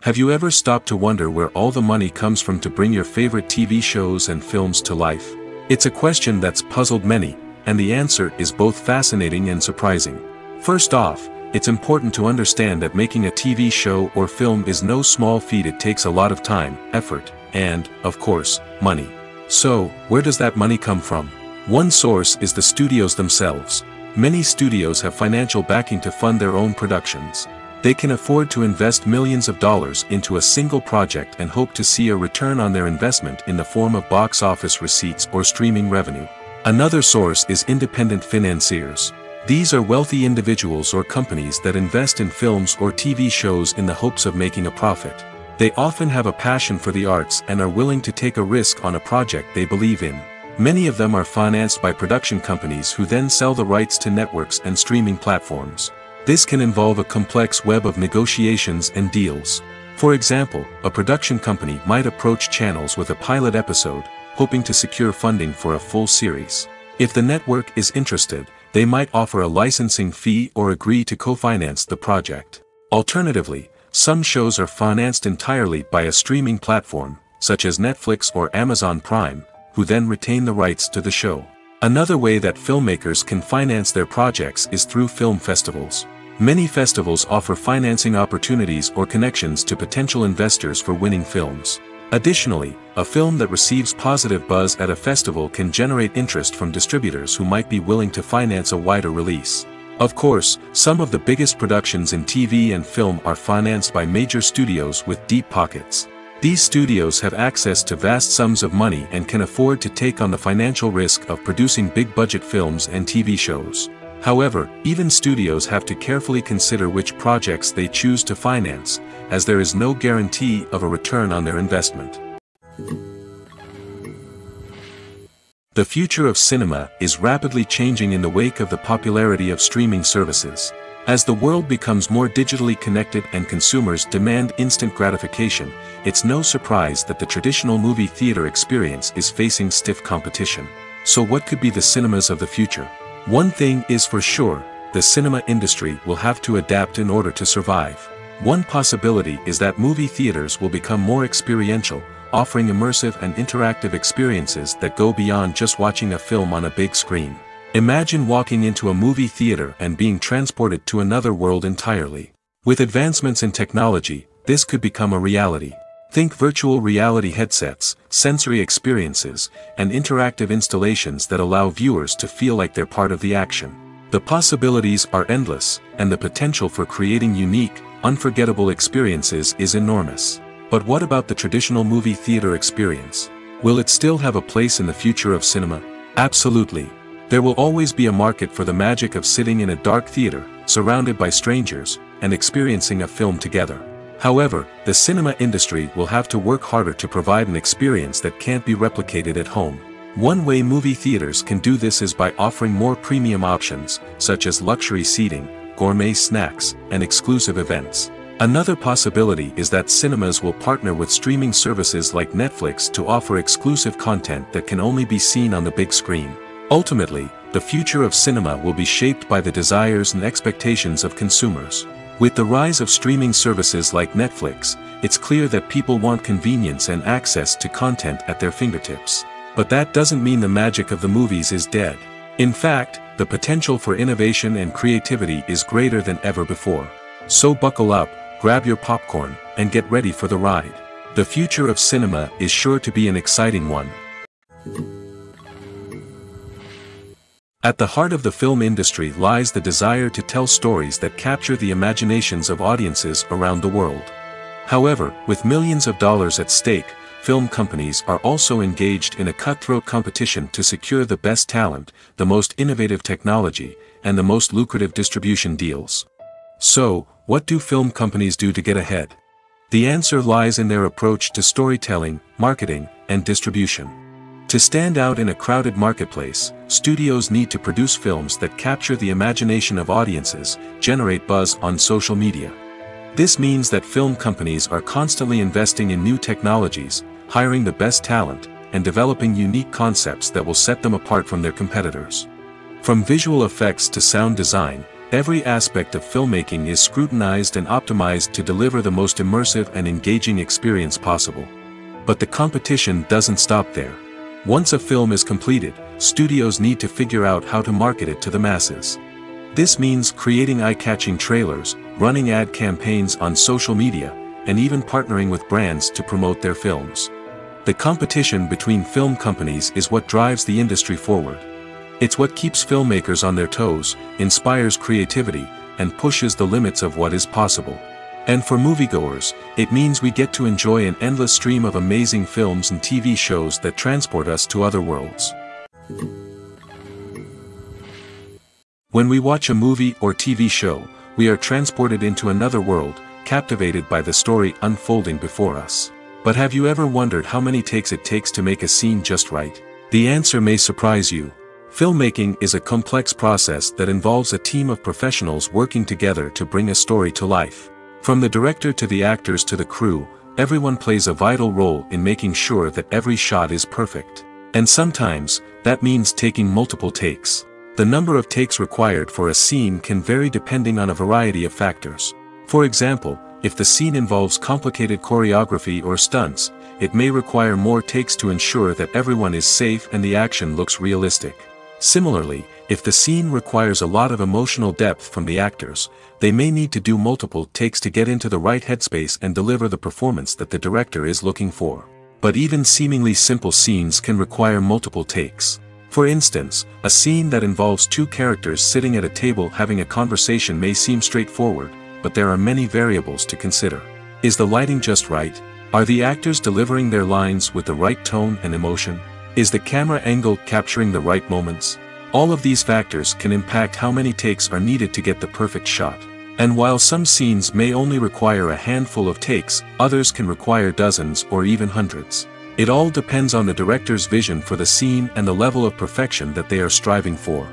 S1: Have you ever stopped to wonder where all the money comes from to bring your favorite TV shows and films to life? It's a question that's puzzled many, and the answer is both fascinating and surprising. First off, it's important to understand that making a TV show or film is no small feat. It takes a lot of time, effort, and, of course, money. So, where does that money come from? One source is the studios themselves. Many studios have financial backing to fund their own productions. They can afford to invest millions of dollars into a single project and hope to see a return on their investment in the form of box office receipts or streaming revenue. Another source is independent financiers. These are wealthy individuals or companies that invest in films or TV shows in the hopes of making a profit. They often have a passion for the arts and are willing to take a risk on a project they believe in. Many of them are financed by production companies who then sell the rights to networks and streaming platforms. This can involve a complex web of negotiations and deals. For example, a production company might approach channels with a pilot episode, hoping to secure funding for a full series. If the network is interested, they might offer a licensing fee or agree to co-finance the project. Alternatively, some shows are financed entirely by a streaming platform, such as Netflix or Amazon Prime, who then retain the rights to the show. Another way that filmmakers can finance their projects is through film festivals. Many festivals offer financing opportunities or connections to potential investors for winning films. Additionally, a film that receives positive buzz at a festival can generate interest from distributors who might be willing to finance a wider release. Of course, some of the biggest productions in TV and film are financed by major studios with deep pockets. These studios have access to vast sums of money and can afford to take on the financial risk of producing big-budget films and TV shows. However, even studios have to carefully consider which projects they choose to finance, as there is no guarantee of a return on their investment. The future of cinema is rapidly changing in the wake of the popularity of streaming services. As the world becomes more digitally connected and consumers demand instant gratification, it's no surprise that the traditional movie theater experience is facing stiff competition. So what could be the cinemas of the future? One thing is for sure, the cinema industry will have to adapt in order to survive. One possibility is that movie theaters will become more experiential, offering immersive and interactive experiences that go beyond just watching a film on a big screen. Imagine walking into a movie theater and being transported to another world entirely. With advancements in technology, this could become a reality. Think virtual reality headsets, sensory experiences, and interactive installations that allow viewers to feel like they're part of the action. The possibilities are endless, and the potential for creating unique, unforgettable experiences is enormous. But what about the traditional movie theater experience? Will it still have a place in the future of cinema? Absolutely. There will always be a market for the magic of sitting in a dark theater, surrounded by strangers, and experiencing a film together. However, the cinema industry will have to work harder to provide an experience that can't be replicated at home. One way movie theaters can do this is by offering more premium options, such as luxury seating, gourmet snacks, and exclusive events. Another possibility is that cinemas will partner with streaming services like Netflix to offer exclusive content that can only be seen on the big screen. Ultimately, the future of cinema will be shaped by the desires and expectations of consumers. With the rise of streaming services like Netflix, it's clear that people want convenience and access to content at their fingertips. But that doesn't mean the magic of the movies is dead. In fact, the potential for innovation and creativity is greater than ever before. So buckle up, grab your popcorn, and get ready for the ride. The future of cinema is sure to be an exciting one. At the heart of the film industry lies the desire to tell stories that capture the imaginations of audiences around the world. However, with millions of dollars at stake, film companies are also engaged in a cutthroat competition to secure the best talent, the most innovative technology, and the most lucrative distribution deals. So, what do film companies do to get ahead? The answer lies in their approach to storytelling, marketing, and distribution. To stand out in a crowded marketplace, studios need to produce films that capture the imagination of audiences, generate buzz on social media. This means that film companies are constantly investing in new technologies, hiring the best talent, and developing unique concepts that will set them apart from their competitors. From visual effects to sound design, every aspect of filmmaking is scrutinized and optimized to deliver the most immersive and engaging experience possible. But the competition doesn't stop there. Once a film is completed, studios need to figure out how to market it to the masses. This means creating eye-catching trailers, running ad campaigns on social media, and even partnering with brands to promote their films. The competition between film companies is what drives the industry forward. It's what keeps filmmakers on their toes, inspires creativity, and pushes the limits of what is possible. And for moviegoers, it means we get to enjoy an endless stream of amazing films and TV shows that transport us to other worlds. When we watch a movie or TV show, we are transported into another world, captivated by the story unfolding before us. But have you ever wondered how many takes it takes to make a scene just right? The answer may surprise you. Filmmaking is a complex process that involves a team of professionals working together to bring a story to life. From the director to the actors to the crew, everyone plays a vital role in making sure that every shot is perfect. And sometimes, that means taking multiple takes. The number of takes required for a scene can vary depending on a variety of factors. For example, if the scene involves complicated choreography or stunts, it may require more takes to ensure that everyone is safe and the action looks realistic. Similarly, if the scene requires a lot of emotional depth from the actors, they may need to do multiple takes to get into the right headspace and deliver the performance that the director is looking for. But even seemingly simple scenes can require multiple takes. For instance, a scene that involves two characters sitting at a table having a conversation may seem straightforward, but there are many variables to consider. Is the lighting just right? Are the actors delivering their lines with the right tone and emotion? Is the camera angle capturing the right moments? All of these factors can impact how many takes are needed to get the perfect shot. And while some scenes may only require a handful of takes, others can require dozens or even hundreds. It all depends on the director's vision for the scene and the level of perfection that they are striving for.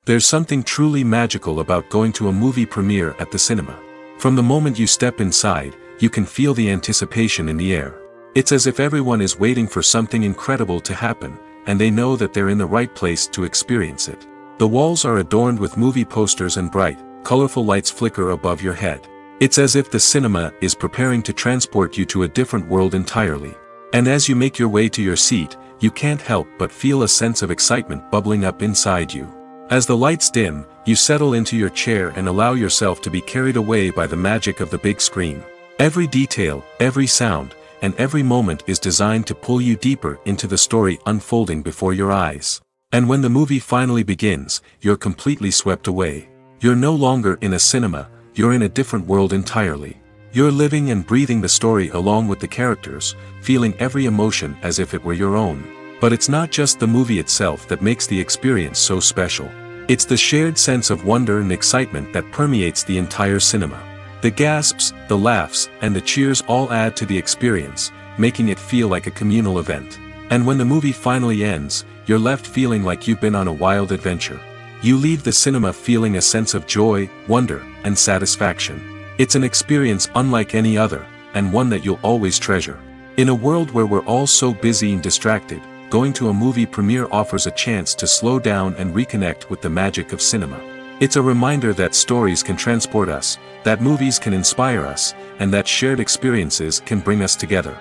S1: There's something truly magical about going to a movie premiere at the cinema. From the moment you step inside, you can feel the anticipation in the air. It's as if everyone is waiting for something incredible to happen, and they know that they're in the right place to experience it. The walls are adorned with movie posters and bright, colorful lights flicker above your head. It's as if the cinema is preparing to transport you to a different world entirely. And as you make your way to your seat, you can't help but feel a sense of excitement bubbling up inside you. As the lights dim, you settle into your chair and allow yourself to be carried away by the magic of the big screen. Every detail, every sound, and every moment is designed to pull you deeper into the story unfolding before your eyes. And when the movie finally begins, you're completely swept away. You're no longer in a cinema, you're in a different world entirely. You're living and breathing the story along with the characters, feeling every emotion as if it were your own. But it's not just the movie itself that makes the experience so special. It's the shared sense of wonder and excitement that permeates the entire cinema. The gasps, the laughs, and the cheers all add to the experience, making it feel like a communal event. And when the movie finally ends, you're left feeling like you've been on a wild adventure. You leave the cinema feeling a sense of joy, wonder, and satisfaction. It's an experience unlike any other, and one that you'll always treasure. In a world where we're all so busy and distracted, going to a movie premiere offers a chance to slow down and reconnect with the magic of cinema. It's a reminder that stories can transport us, that movies can inspire us, and that shared experiences can bring us together.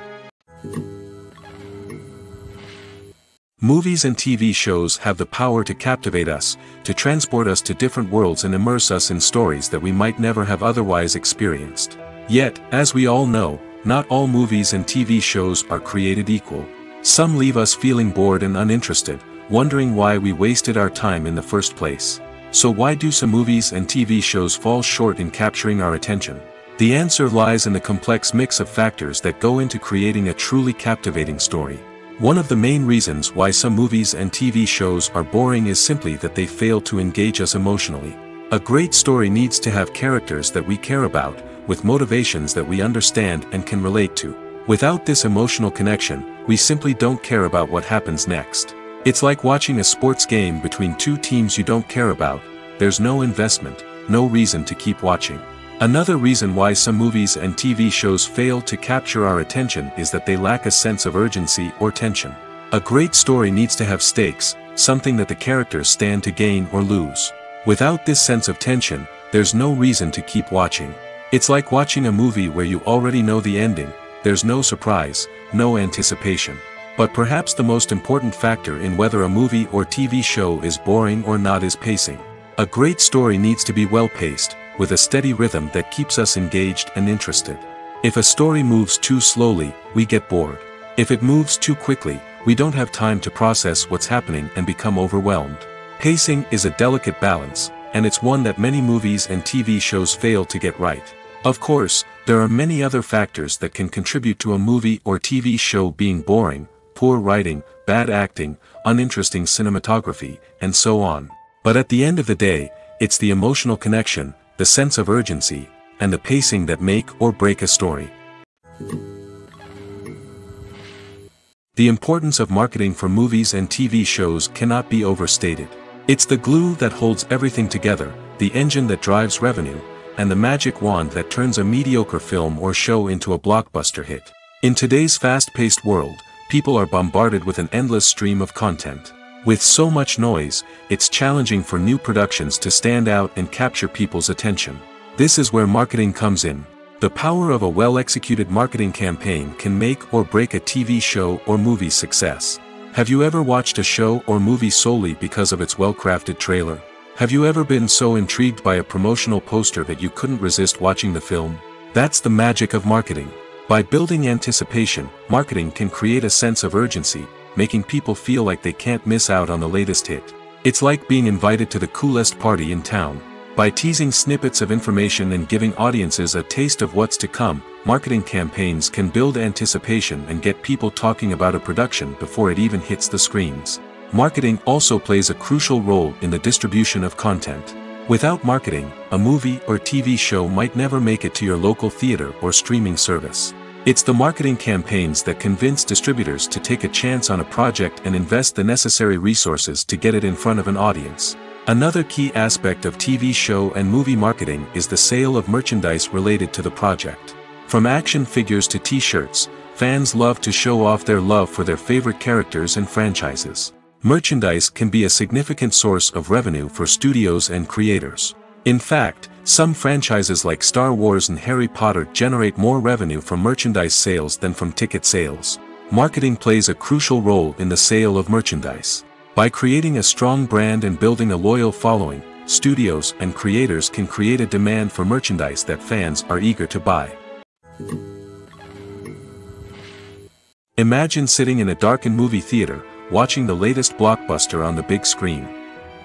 S1: Movies and TV shows have the power to captivate us, to transport us to different worlds and immerse us in stories that we might never have otherwise experienced. Yet, as we all know, not all movies and TV shows are created equal. Some leave us feeling bored and uninterested, wondering why we wasted our time in the first place. So why do some movies and TV shows fall short in capturing our attention? The answer lies in the complex mix of factors that go into creating a truly captivating story. One of the main reasons why some movies and TV shows are boring is simply that they fail to engage us emotionally. A great story needs to have characters that we care about, with motivations that we understand and can relate to. Without this emotional connection, we simply don't care about what happens next. It's like watching a sports game between two teams you don't care about. There's no investment, no reason to keep watching. Another reason why some movies and TV shows fail to capture our attention is that they lack a sense of urgency or tension. A great story needs to have stakes, something that the characters stand to gain or lose. Without this sense of tension, there's no reason to keep watching. It's like watching a movie where you already know the ending. There's no surprise, no anticipation. But perhaps the most important factor in whether a movie or TV show is boring or not is pacing. A great story needs to be well-paced, with a steady rhythm that keeps us engaged and interested. If a story moves too slowly, we get bored. If it moves too quickly, we don't have time to process what's happening and become overwhelmed. Pacing is a delicate balance, and it's one that many movies and TV shows fail to get right. Of course, there are many other factors that can contribute to a movie or TV show being boring: poor writing, bad acting, uninteresting cinematography, and so on. But at the end of the day, it's the emotional connection, the sense of urgency, and the pacing that make or break a story. The importance of marketing for movies and TV shows cannot be overstated. It's the glue that holds everything together, the engine that drives revenue, and the magic wand that turns a mediocre film or show into a blockbuster hit. In today's fast-paced world, people are bombarded with an endless stream of content. With so much noise, it's challenging for new productions to stand out and capture people's attention. This is where marketing comes in. The power of a well-executed marketing campaign can make or break a TV show or movie's success. Have you ever watched a show or movie solely because of its well-crafted trailer? Have you ever been so intrigued by a promotional poster that you couldn't resist watching the film? That's the magic of marketing. By building anticipation, marketing can create a sense of urgency, making people feel like they can't miss out on the latest hit. It's like being invited to the coolest party in town. By teasing snippets of information and giving audiences a taste of what's to come, marketing campaigns can build anticipation and get people talking about a production before it even hits the screens. Marketing also plays a crucial role in the distribution of content. Without marketing, a movie or TV show might never make it to your local theater or streaming service. It's the marketing campaigns that convince distributors to take a chance on a project and invest the necessary resources to get it in front of an audience. Another key aspect of TV show and movie marketing is the sale of merchandise related to the project. From action figures to t-shirts, fans love to show off their love for their favorite characters and franchises. Merchandise can be a significant source of revenue for studios and creators. In fact, some franchises like Star Wars and Harry Potter generate more revenue from merchandise sales than from ticket sales. Marketing plays a crucial role in the sale of merchandise. By creating a strong brand and building a loyal following, studios and creators can create a demand for merchandise that fans are eager to buy. Imagine sitting in a darkened movie theater, watching the latest blockbuster on the big screen.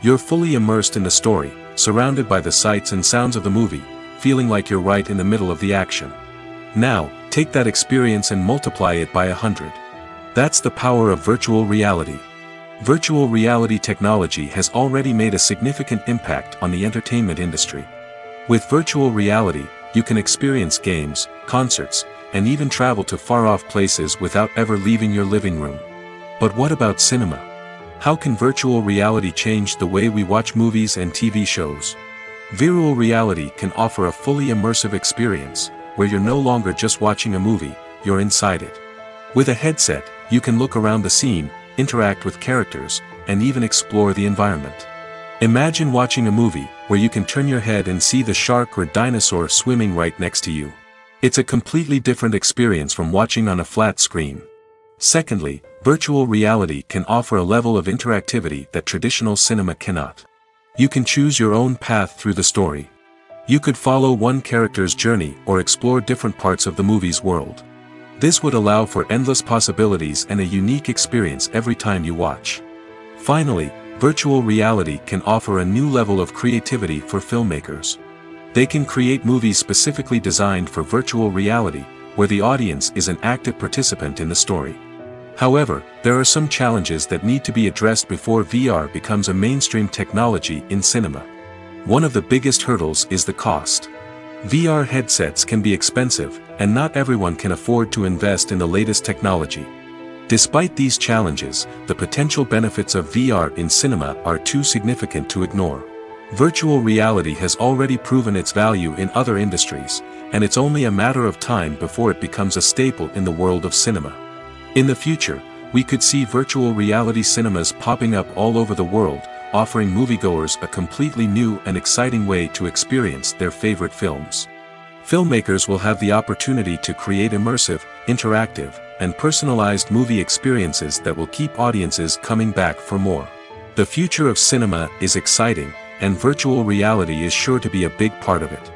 S1: You're fully immersed in the story, surrounded by the sights and sounds of the movie, feeling like you're right in the middle of the action. Now, take that experience and multiply it by 100. That's the power of virtual reality. Virtual reality technology has already made a significant impact on the entertainment industry. With virtual reality, you can experience games, concerts, and even travel to far-off places without ever leaving your living room. But what about cinema? How can virtual reality change the way we watch movies and TV shows? Virtual reality can offer a fully immersive experience, where you're no longer just watching a movie, you're inside it. With a headset, you can look around the scene, interact with characters, and even explore the environment. Imagine watching a movie, where you can turn your head and see the shark or dinosaur swimming right next to you. It's a completely different experience from watching on a flat screen. Secondly, virtual reality can offer a level of interactivity that traditional cinema cannot. You can choose your own path through the story. You could follow one character's journey or explore different parts of the movie's world. This would allow for endless possibilities and a unique experience every time you watch. Finally, virtual reality can offer a new level of creativity for filmmakers. They can create movies specifically designed for virtual reality, where the audience is an active participant in the story. However, there are some challenges that need to be addressed before VR becomes a mainstream technology in cinema. One of the biggest hurdles is the cost. VR headsets can be expensive, and not everyone can afford to invest in the latest technology. Despite these challenges, the potential benefits of VR in cinema are too significant to ignore. Virtual reality has already proven its value in other industries, and it's only a matter of time before it becomes a staple in the world of cinema. In the future, we could see virtual reality cinemas popping up all over the world, offering moviegoers a completely new and exciting way to experience their favorite films. Filmmakers will have the opportunity to create immersive, interactive, and personalized movie experiences that will keep audiences coming back for more. The future of cinema is exciting, and virtual reality is sure to be a big part of it.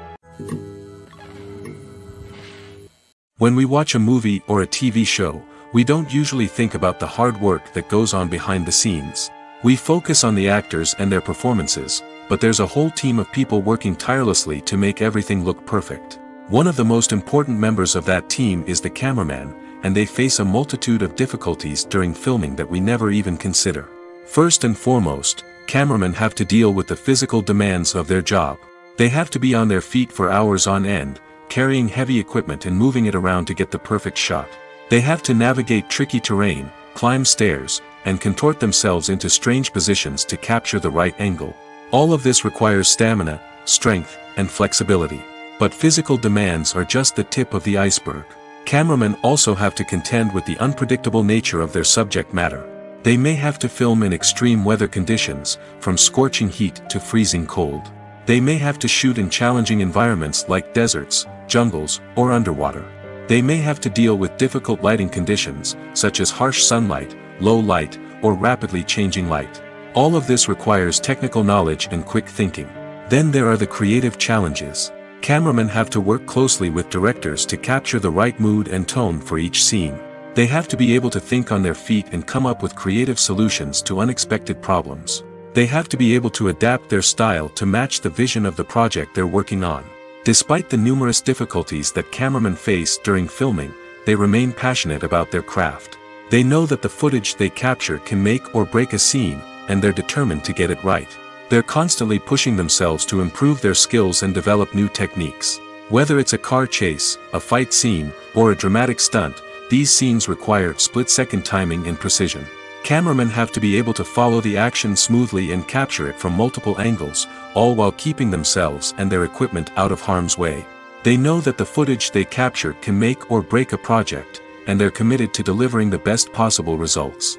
S1: When we watch a movie or a TV show, we don't usually think about the hard work that goes on behind the scenes. We focus on the actors and their performances, but there's a whole team of people working tirelessly to make everything look perfect. One of the most important members of that team is the cameraman, and they face a multitude of difficulties during filming that we never even consider. First and foremost, cameramen have to deal with the physical demands of their job. They have to be on their feet for hours on end, carrying heavy equipment and moving it around to get the perfect shot. They have to navigate tricky terrain, climb stairs, and contort themselves into strange positions to capture the right angle. All of this requires stamina, strength, and flexibility. But physical demands are just the tip of the iceberg. Cameramen also have to contend with the unpredictable nature of their subject matter. They may have to film in extreme weather conditions, from scorching heat to freezing cold. They may have to shoot in challenging environments like deserts, jungles, or underwater. They may have to deal with difficult lighting conditions, such as harsh sunlight, low light, or rapidly changing light. All of this requires technical knowledge and quick thinking. Then there are the creative challenges. Cameramen have to work closely with directors to capture the right mood and tone for each scene. They have to be able to think on their feet and come up with creative solutions to unexpected problems. They have to be able to adapt their style to match the vision of the project they're working on. Despite the numerous difficulties that cameramen face during filming, they remain passionate about their craft. They know that the footage they capture can make or break a scene, and they're determined to get it right. They're constantly pushing themselves to improve their skills and develop new techniques. Whether it's a car chase, a fight scene, or a dramatic stunt, these scenes require split-second timing and precision. Cameramen have to be able to follow the action smoothly and capture it from multiple angles, all while keeping themselves and their equipment out of harm's way. They know that the footage they capture can make or break a project, and they're committed to delivering the best possible results.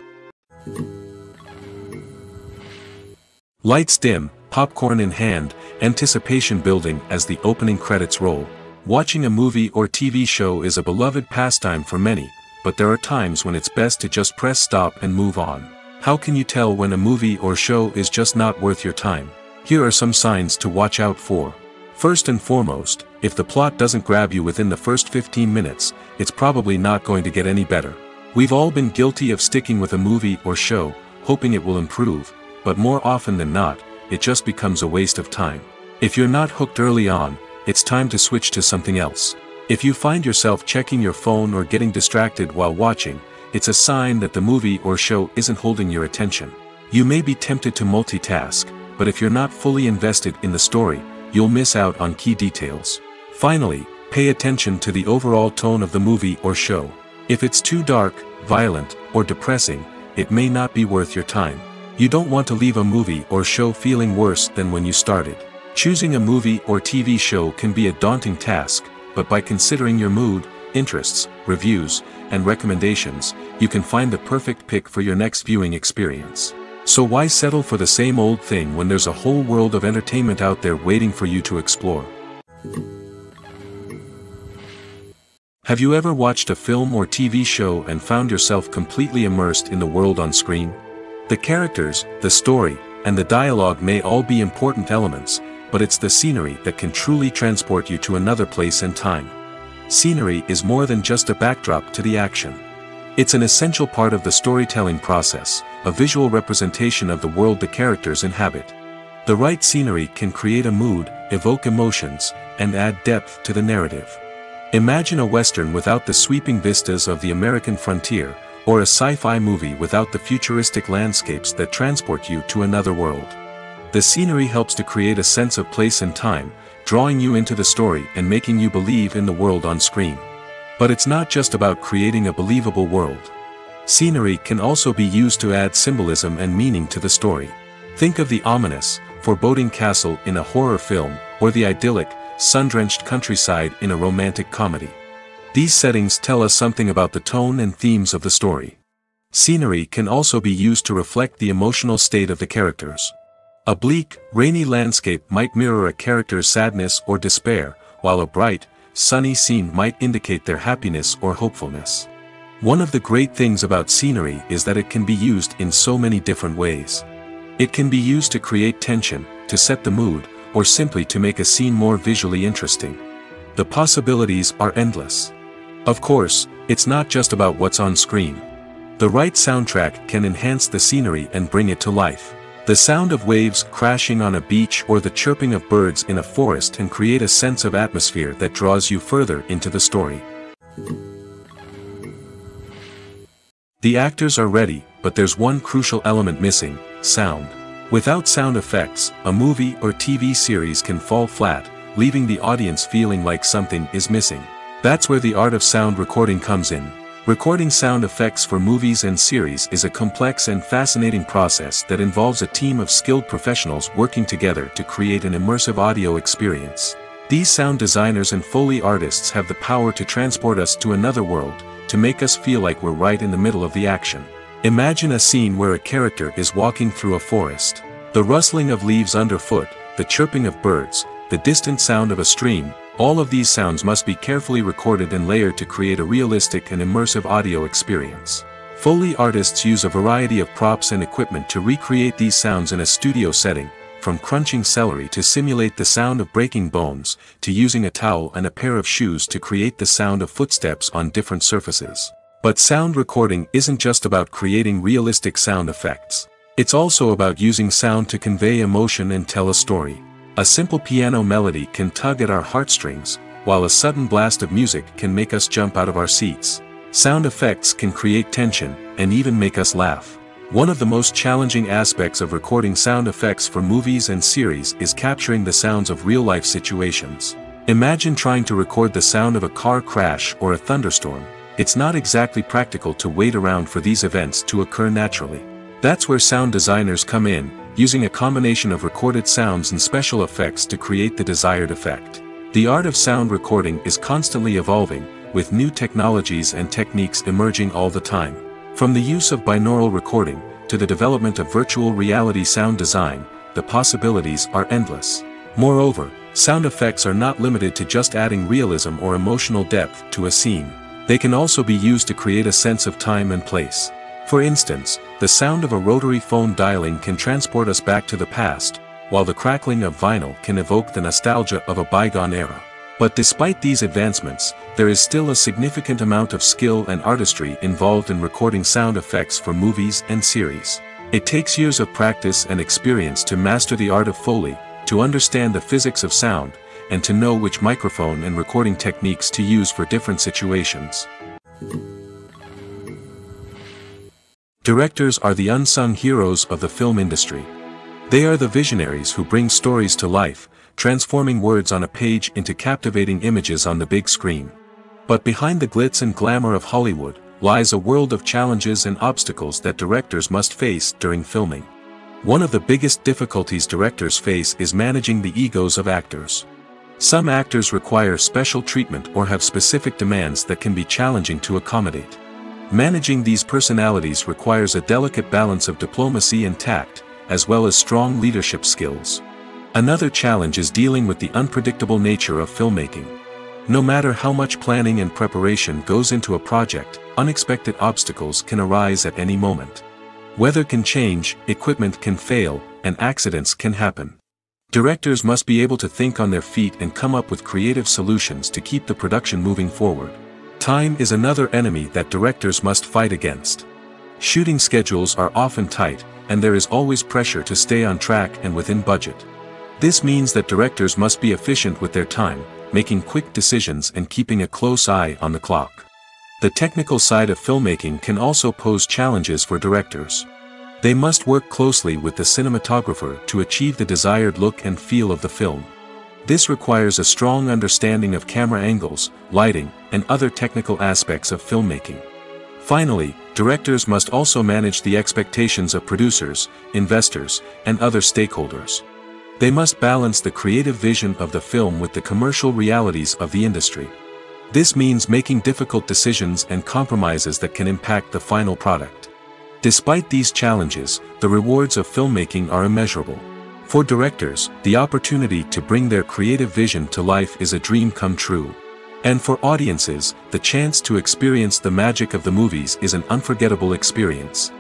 S1: Lights dim, popcorn in hand, anticipation building as the opening credits roll. Watching a movie or TV show is a beloved pastime for many, but there are times when it's best to just press stop and move on. How can you tell when a movie or show is just not worth your time? Here are some signs to watch out for. First and foremost, if the plot doesn't grab you within the first 15 minutes, it's probably not going to get any better. We've all been guilty of sticking with a movie or show, hoping it will improve, but more often than not, it just becomes a waste of time. If you're not hooked early on, it's time to switch to something else. If you find yourself checking your phone or getting distracted while watching, it's a sign that the movie or show isn't holding your attention. You may be tempted to multitask, but if you're not fully invested in the story, you'll miss out on key details. Finally, pay attention to the overall tone of the movie or show. If it's too dark, violent, or depressing, it may not be worth your time. You don't want to leave a movie or show feeling worse than when you started. Choosing a movie or TV show can be a daunting task, but by considering your mood, interests, reviews, and recommendations, you can find the perfect pick for your next viewing experience. So why settle for the same old thing when there's a whole world of entertainment out there waiting for you to explore? Have you ever watched a film or TV show and found yourself completely immersed in the world on screen? The characters, the story, and the dialogue may all be important elements, but it's the scenery that can truly transport you to another place and time. Scenery is more than just a backdrop to the action. It's an essential part of the storytelling process, a visual representation of the world the characters inhabit. The right scenery can create a mood, evoke emotions, and add depth to the narrative. Imagine a Western without the sweeping vistas of the American frontier, or a sci-fi movie without the futuristic landscapes that transport you to another world. The scenery helps to create a sense of place and time, drawing you into the story and making you believe in the world on screen. But it's not just about creating a believable world. Scenery can also be used to add symbolism and meaning to the story. Think of the ominous, foreboding castle in a horror film, or the idyllic, sun-drenched countryside in a romantic comedy. These settings tell us something about the tone and themes of the story. Scenery can also be used to reflect the emotional state of the characters. A bleak, rainy landscape might mirror a character's sadness or despair, while a bright, sunny scene might indicate their happiness or hopefulness. One of the great things about scenery is that it can be used in so many different ways. It can be used to create tension, to set the mood, or simply to make a scene more visually interesting. The possibilities are endless. Of course, it's not just about what's on screen. The right soundtrack can enhance the scenery and bring it to life. The sound of waves crashing on a beach or the chirping of birds in a forest can create a sense of atmosphere that draws you further into the story. The actors are ready, but there's one crucial element missing: sound. Without sound effects, a movie or TV series can fall flat, leaving the audience feeling like something is missing. That's where the art of sound recording comes in. Recording sound effects for movies and series is a complex and fascinating process that involves a team of skilled professionals working together to create an immersive audio experience. These sound designers and Foley artists have the power to transport us to another world, to make us feel like we're right in the middle of the action. Imagine a scene where a character is walking through a forest. The rustling of leaves underfoot, the chirping of birds, the distant sound of a stream, all of these sounds must be carefully recorded and layered to create a realistic and immersive audio experience. Foley artists use a variety of props and equipment to recreate these sounds in a studio setting, from crunching celery to simulate the sound of breaking bones, to using a towel and a pair of shoes to create the sound of footsteps on different surfaces. But sound recording isn't just about creating realistic sound effects. It's also about using sound to convey emotion and tell a story. A simple piano melody can tug at our heartstrings, while a sudden blast of music can make us jump out of our seats. Sound effects can create tension, and even make us laugh. One of the most challenging aspects of recording sound effects for movies and series is capturing the sounds of real-life situations. Imagine trying to record the sound of a car crash or a thunderstorm. It's not exactly practical to wait around for these events to occur naturally. That's where sound designers come in, using a combination of recorded sounds and special effects to create the desired effect. The art of sound recording is constantly evolving, with new technologies and techniques emerging all the time. From the use of binaural recording, to the development of virtual reality sound design, the possibilities are endless. Moreover, sound effects are not limited to just adding realism or emotional depth to a scene. They can also be used to create a sense of time and place. For instance, the sound of a rotary phone dialing can transport us back to the past, while the crackling of vinyl can evoke the nostalgia of a bygone era. But despite these advancements, there is still a significant amount of skill and artistry involved in recording sound effects for movies and series. It takes years of practice and experience to master the art of Foley, to understand the physics of sound, and to know which microphone and recording techniques to use for different situations. Directors are the unsung heroes of the film industry. They are the visionaries who bring stories to life, transforming words on a page into captivating images on the big screen. But behind the glitz and glamour of Hollywood, lies a world of challenges and obstacles that directors must face during filming. One of the biggest difficulties directors face is managing the egos of actors. Some actors require special treatment or have specific demands that can be challenging to accommodate. Managing these personalities requires a delicate balance of diplomacy and tact, as well as strong leadership skills. Another challenge is dealing with the unpredictable nature of filmmaking. No matter how much planning and preparation goes into a project, unexpected obstacles can arise at any moment. Weather can change, equipment can fail, and accidents can happen. Directors must be able to think on their feet and come up with creative solutions to keep the production moving forward. Time is another enemy that directors must fight against. Shooting schedules are often tight, and there is always pressure to stay on track and within budget. This means that directors must be efficient with their time, making quick decisions and keeping a close eye on the clock. The technical side of filmmaking can also pose challenges for directors. They must work closely with the cinematographer to achieve the desired look and feel of the film. This requires a strong understanding of camera angles, lighting, and other technical aspects of filmmaking. Finally, directors must also manage the expectations of producers, investors, and other stakeholders. They must balance the creative vision of the film with the commercial realities of the industry. This means making difficult decisions and compromises that can impact the final product. Despite these challenges, the rewards of filmmaking are immeasurable. For directors, the opportunity to bring their creative vision to life is a dream come true. And for audiences, the chance to experience the magic of the movies is an unforgettable experience.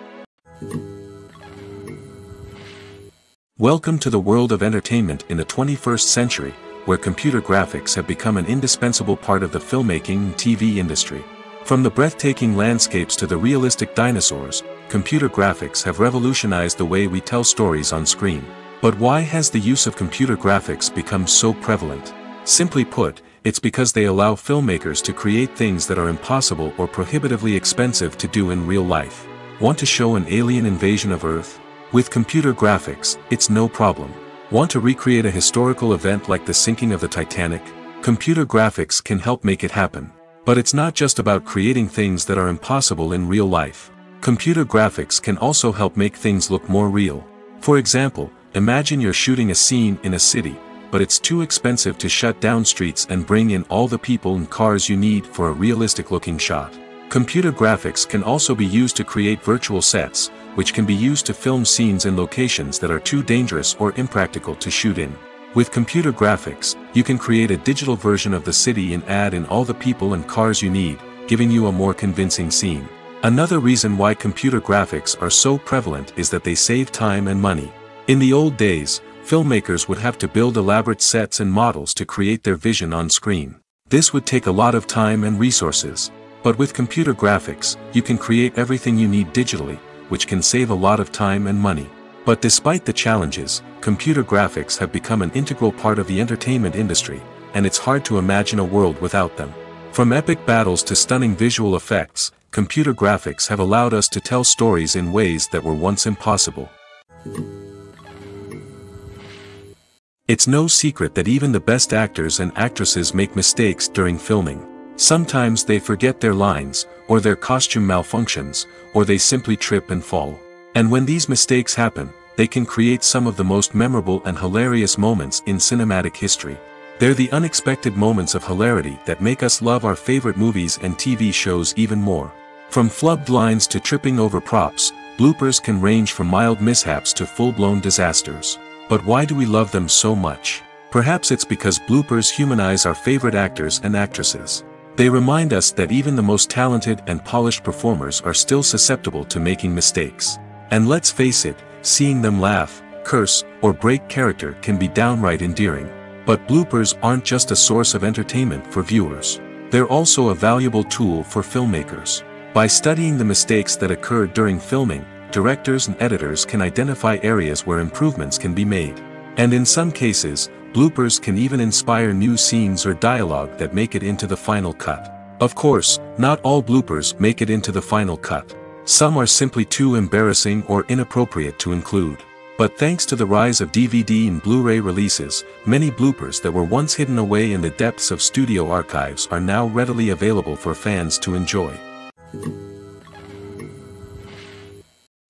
S1: Welcome to the world of entertainment in the 21st century, where computer graphics have become an indispensable part of the filmmaking and TV industry. From the breathtaking landscapes to the realistic dinosaurs, computer graphics have revolutionized the way we tell stories on screen. But why has the use of computer graphics become so prevalent? Simply put, it's because they allow filmmakers to create things that are impossible or prohibitively expensive to do in real life. Want to show an alien invasion of Earth? With computer graphics, it's no problem. Want to recreate a historical event like the sinking of the Titanic? Computer graphics can help make it happen. But it's not just about creating things that are impossible in real life. Computer graphics can also help make things look more real. For example, imagine you're shooting a scene in a city, but it's too expensive to shut down streets and bring in all the people and cars you need for a realistic-looking shot. Computer graphics can also be used to create virtual sets, which can be used to film scenes in locations that are too dangerous or impractical to shoot in. With computer graphics, you can create a digital version of the city and add in all the people and cars you need, giving you a more convincing scene. Another reason why computer graphics are so prevalent is that they save time and money. In the old days, filmmakers would have to build elaborate sets and models to create their vision on screen. This would take a lot of time and resources. But with computer graphics, you can create everything you need digitally, which can save a lot of time and money. But despite the challenges, computer graphics have become an integral part of the entertainment industry, and it's hard to imagine a world without them. From epic battles to stunning visual effects, computer graphics have allowed us to tell stories in ways that were once impossible. It's no secret that even the best actors and actresses make mistakes during filming. Sometimes they forget their lines, or their costume malfunctions, or they simply trip and fall. And when these mistakes happen, they can create some of the most memorable and hilarious moments in cinematic history. They're the unexpected moments of hilarity that make us love our favorite movies and TV shows even more. From flubbed lines to tripping over props, bloopers can range from mild mishaps to full-blown disasters. But why do we love them so much? Perhaps it's because bloopers humanize our favorite actors and actresses. They remind us that even the most talented and polished performers are still susceptible to making mistakes. And let's face it, seeing them laugh, curse, or break character can be downright endearing. But bloopers aren't just a source of entertainment for viewers. They're also a valuable tool for filmmakers. By studying the mistakes that occurred during filming, directors and editors can identify areas where improvements can be made. And in some cases, bloopers can even inspire new scenes or dialogue that make it into the final cut. Of course, not all bloopers make it into the final cut. Some are simply too embarrassing or inappropriate to include. But thanks to the rise of DVD and Blu-ray releases, many bloopers that were once hidden away in the depths of studio archives are now readily available for fans to enjoy.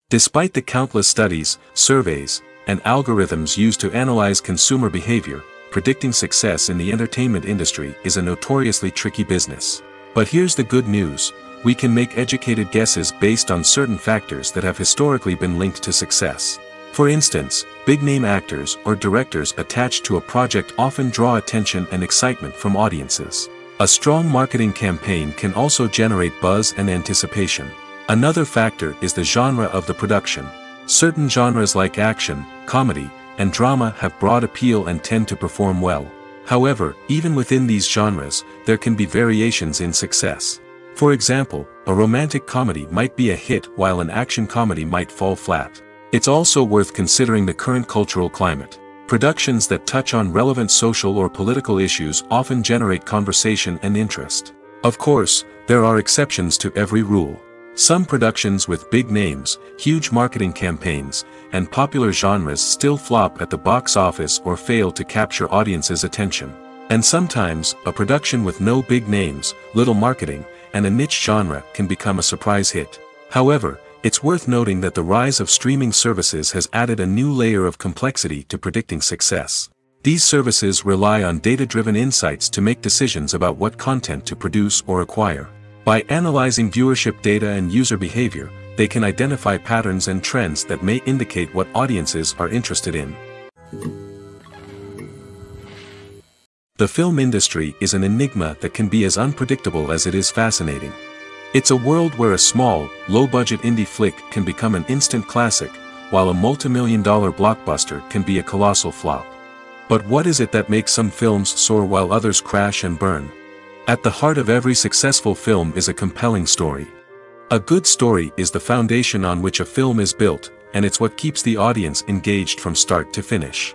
S1: Despite the countless studies, surveys, and algorithms used to analyze consumer behavior, predicting success in the entertainment industry is a notoriously tricky business. But here's the good news: we can make educated guesses based on certain factors that have historically been linked to success. For instance, big-name actors or directors attached to a project often draw attention and excitement from audiences. A strong marketing campaign can also generate buzz and anticipation. Another factor is the genre of the production. Certain genres like action, comedy, and drama have broad appeal and tend to perform well. However, even within these genres, there can be variations in success. For example, a romantic comedy might be a hit while an action comedy might fall flat. It's also worth considering the current cultural climate. Productions that touch on relevant social or political issues often generate conversation and interest. Of course, there are exceptions to every rule. Some productions with big names, huge marketing campaigns, and popular genres still flop at the box office or fail to capture audiences' attention. And sometimes, a production with no big names, little marketing, and a niche genre can become a surprise hit. However, it's worth noting that the rise of streaming services has added a new layer of complexity to predicting success. These services rely on data-driven insights to make decisions about what content to produce or acquire. By analyzing viewership data and user behavior, they can identify patterns and trends that may indicate what audiences are interested in. The film industry is an enigma that can be as unpredictable as it is fascinating. It's a world where a small, low-budget indie flick can become an instant classic, while a multi-million-dollar blockbuster can be a colossal flop. But what is it that makes some films soar while others crash and burn? At the heart of every successful film is a compelling story. A good story is the foundation on which a film is built, and it's what keeps the audience engaged from start to finish.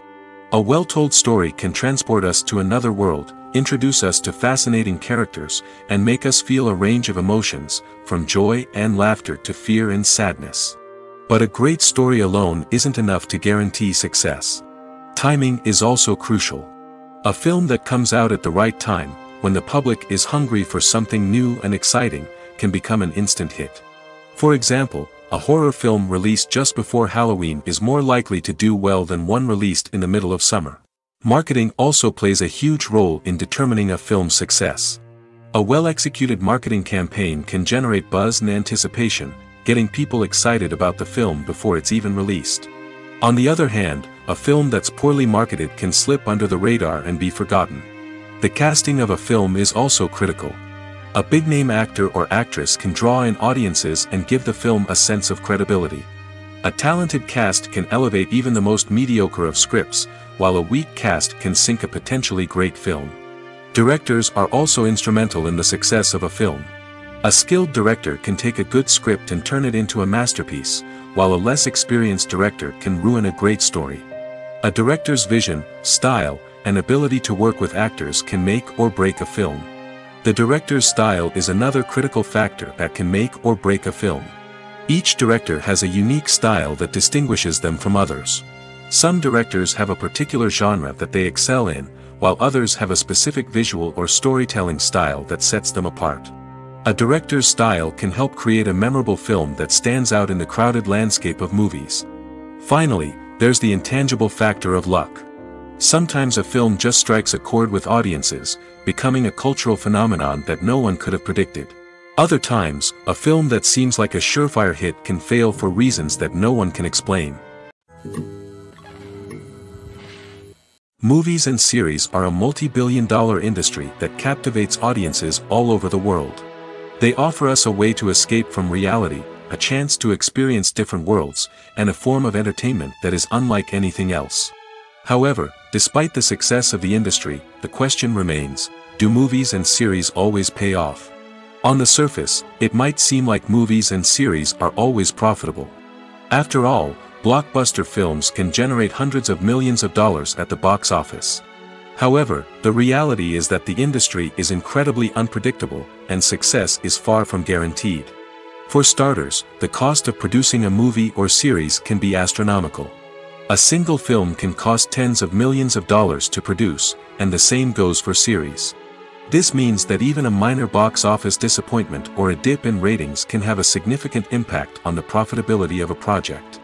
S1: A well-told story can transport us to another world, introduce us to fascinating characters, and make us feel a range of emotions, from joy and laughter to fear and sadness. But a great story alone isn't enough to guarantee success. Timing is also crucial. A film that comes out at the right time, when the public is hungry for something new and exciting, can become an instant hit. For example, a horror film released just before Halloween is more likely to do well than one released in the middle of summer. Marketing also plays a huge role in determining a film's success. A well-executed marketing campaign can generate buzz and anticipation, getting people excited about the film before it's even released. On the other hand, a film that's poorly marketed can slip under the radar and be forgotten. The casting of a film is also critical. A big-name actor or actress can draw in audiences and give the film a sense of credibility. A talented cast can elevate even the most mediocre of scripts, while a weak cast can sink a potentially great film. Directors are also instrumental in the success of a film. A skilled director can take a good script and turn it into a masterpiece, while a less experienced director can ruin a great story. A director's vision, style, and ability to work with actors can make or break a film. The director's style is another critical factor that can make or break a film. Each director has a unique style that distinguishes them from others. Some directors have a particular genre that they excel in, while others have a specific visual or storytelling style that sets them apart. A director's style can help create a memorable film that stands out in the crowded landscape of movies. Finally, there's the intangible factor of luck. Sometimes a film just strikes a chord with audiences, becoming a cultural phenomenon that no one could have predicted. Other times, a film that seems like a surefire hit can fail for reasons that no one can explain. Movies and series are a multi-billion-dollar industry that captivates audiences all over the world. They offer us a way to escape from reality, a chance to experience different worlds, and a form of entertainment that is unlike anything else. However, despite the success of the industry, the question remains, do movies and series always pay off? On the surface, it might seem like movies and series are always profitable. After all, blockbuster films can generate hundreds of millions of dollars at the box office. However, the reality is that the industry is incredibly unpredictable, and success is far from guaranteed. For starters, the cost of producing a movie or series can be astronomical. A single film can cost tens of millions of dollars to produce, and the same goes for series. This means that even a minor box office disappointment or a dip in ratings can have a significant impact on the profitability of a project.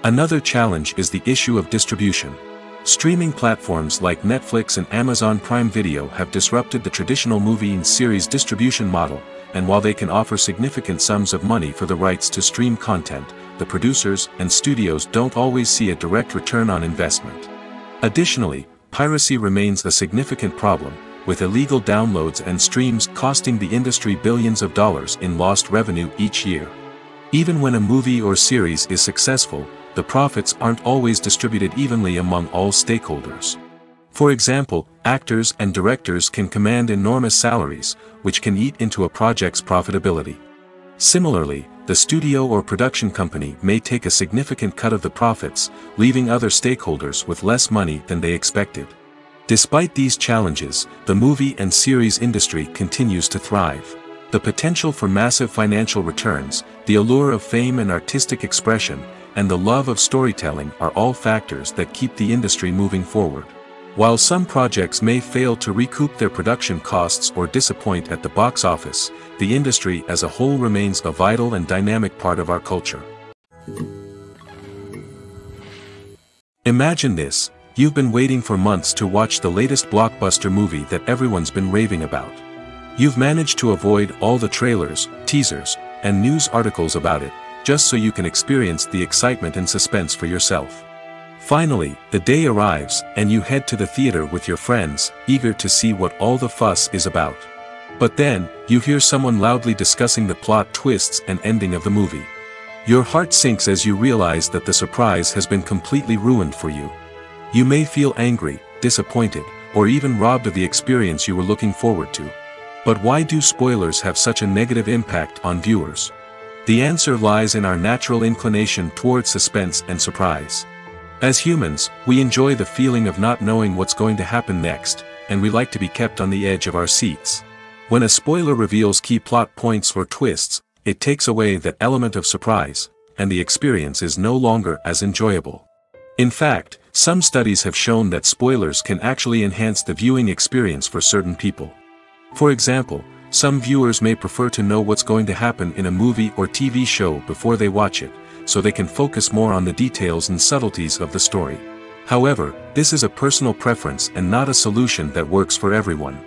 S1: Another challenge is the issue of distribution. Streaming platforms like Netflix and Amazon Prime Video have disrupted the traditional movie and series distribution model, and while they can offer significant sums of money for the rights to stream content, the producers and studios don't always see a direct return on investment. Additionally, piracy remains a significant problem, with illegal downloads and streams costing the industry billions of dollars in lost revenue each year. Even when a movie or series is successful, the profits aren't always distributed evenly among all stakeholders. For example, actors and directors can command enormous salaries, which can eat into a project's profitability. Similarly, the studio or production company may take a significant cut of the profits, leaving other stakeholders with less money than they expected. Despite these challenges, the movie and series industry continues to thrive. The potential for massive financial returns, the allure of fame and artistic expression, and the love of storytelling are all factors that keep the industry moving forward. While some projects may fail to recoup their production costs or disappoint at the box office, the industry as a whole remains a vital and dynamic part of our culture. Imagine this: you've been waiting for months to watch the latest blockbuster movie that everyone's been raving about. You've managed to avoid all the trailers, teasers, and news articles about it, just so you can experience the excitement and suspense for yourself. Finally, the day arrives, and you head to the theater with your friends, eager to see what all the fuss is about. But then, you hear someone loudly discussing the plot twists and ending of the movie. Your heart sinks as you realize that the surprise has been completely ruined for you. You may feel angry, disappointed, or even robbed of the experience you were looking forward to. But why do spoilers have such a negative impact on viewers? The answer lies in our natural inclination toward suspense and surprise. As humans, we enjoy the feeling of not knowing what's going to happen next, and we like to be kept on the edge of our seats. When a spoiler reveals key plot points or twists, it takes away that element of surprise, and the experience is no longer as enjoyable. In fact, some studies have shown that spoilers can actually enhance the viewing experience for certain people. For example, some viewers may prefer to know what's going to happen in a movie or TV show before they watch it, so they can focus more on the details and subtleties of the story. However, this is a personal preference and not a solution that works for everyone.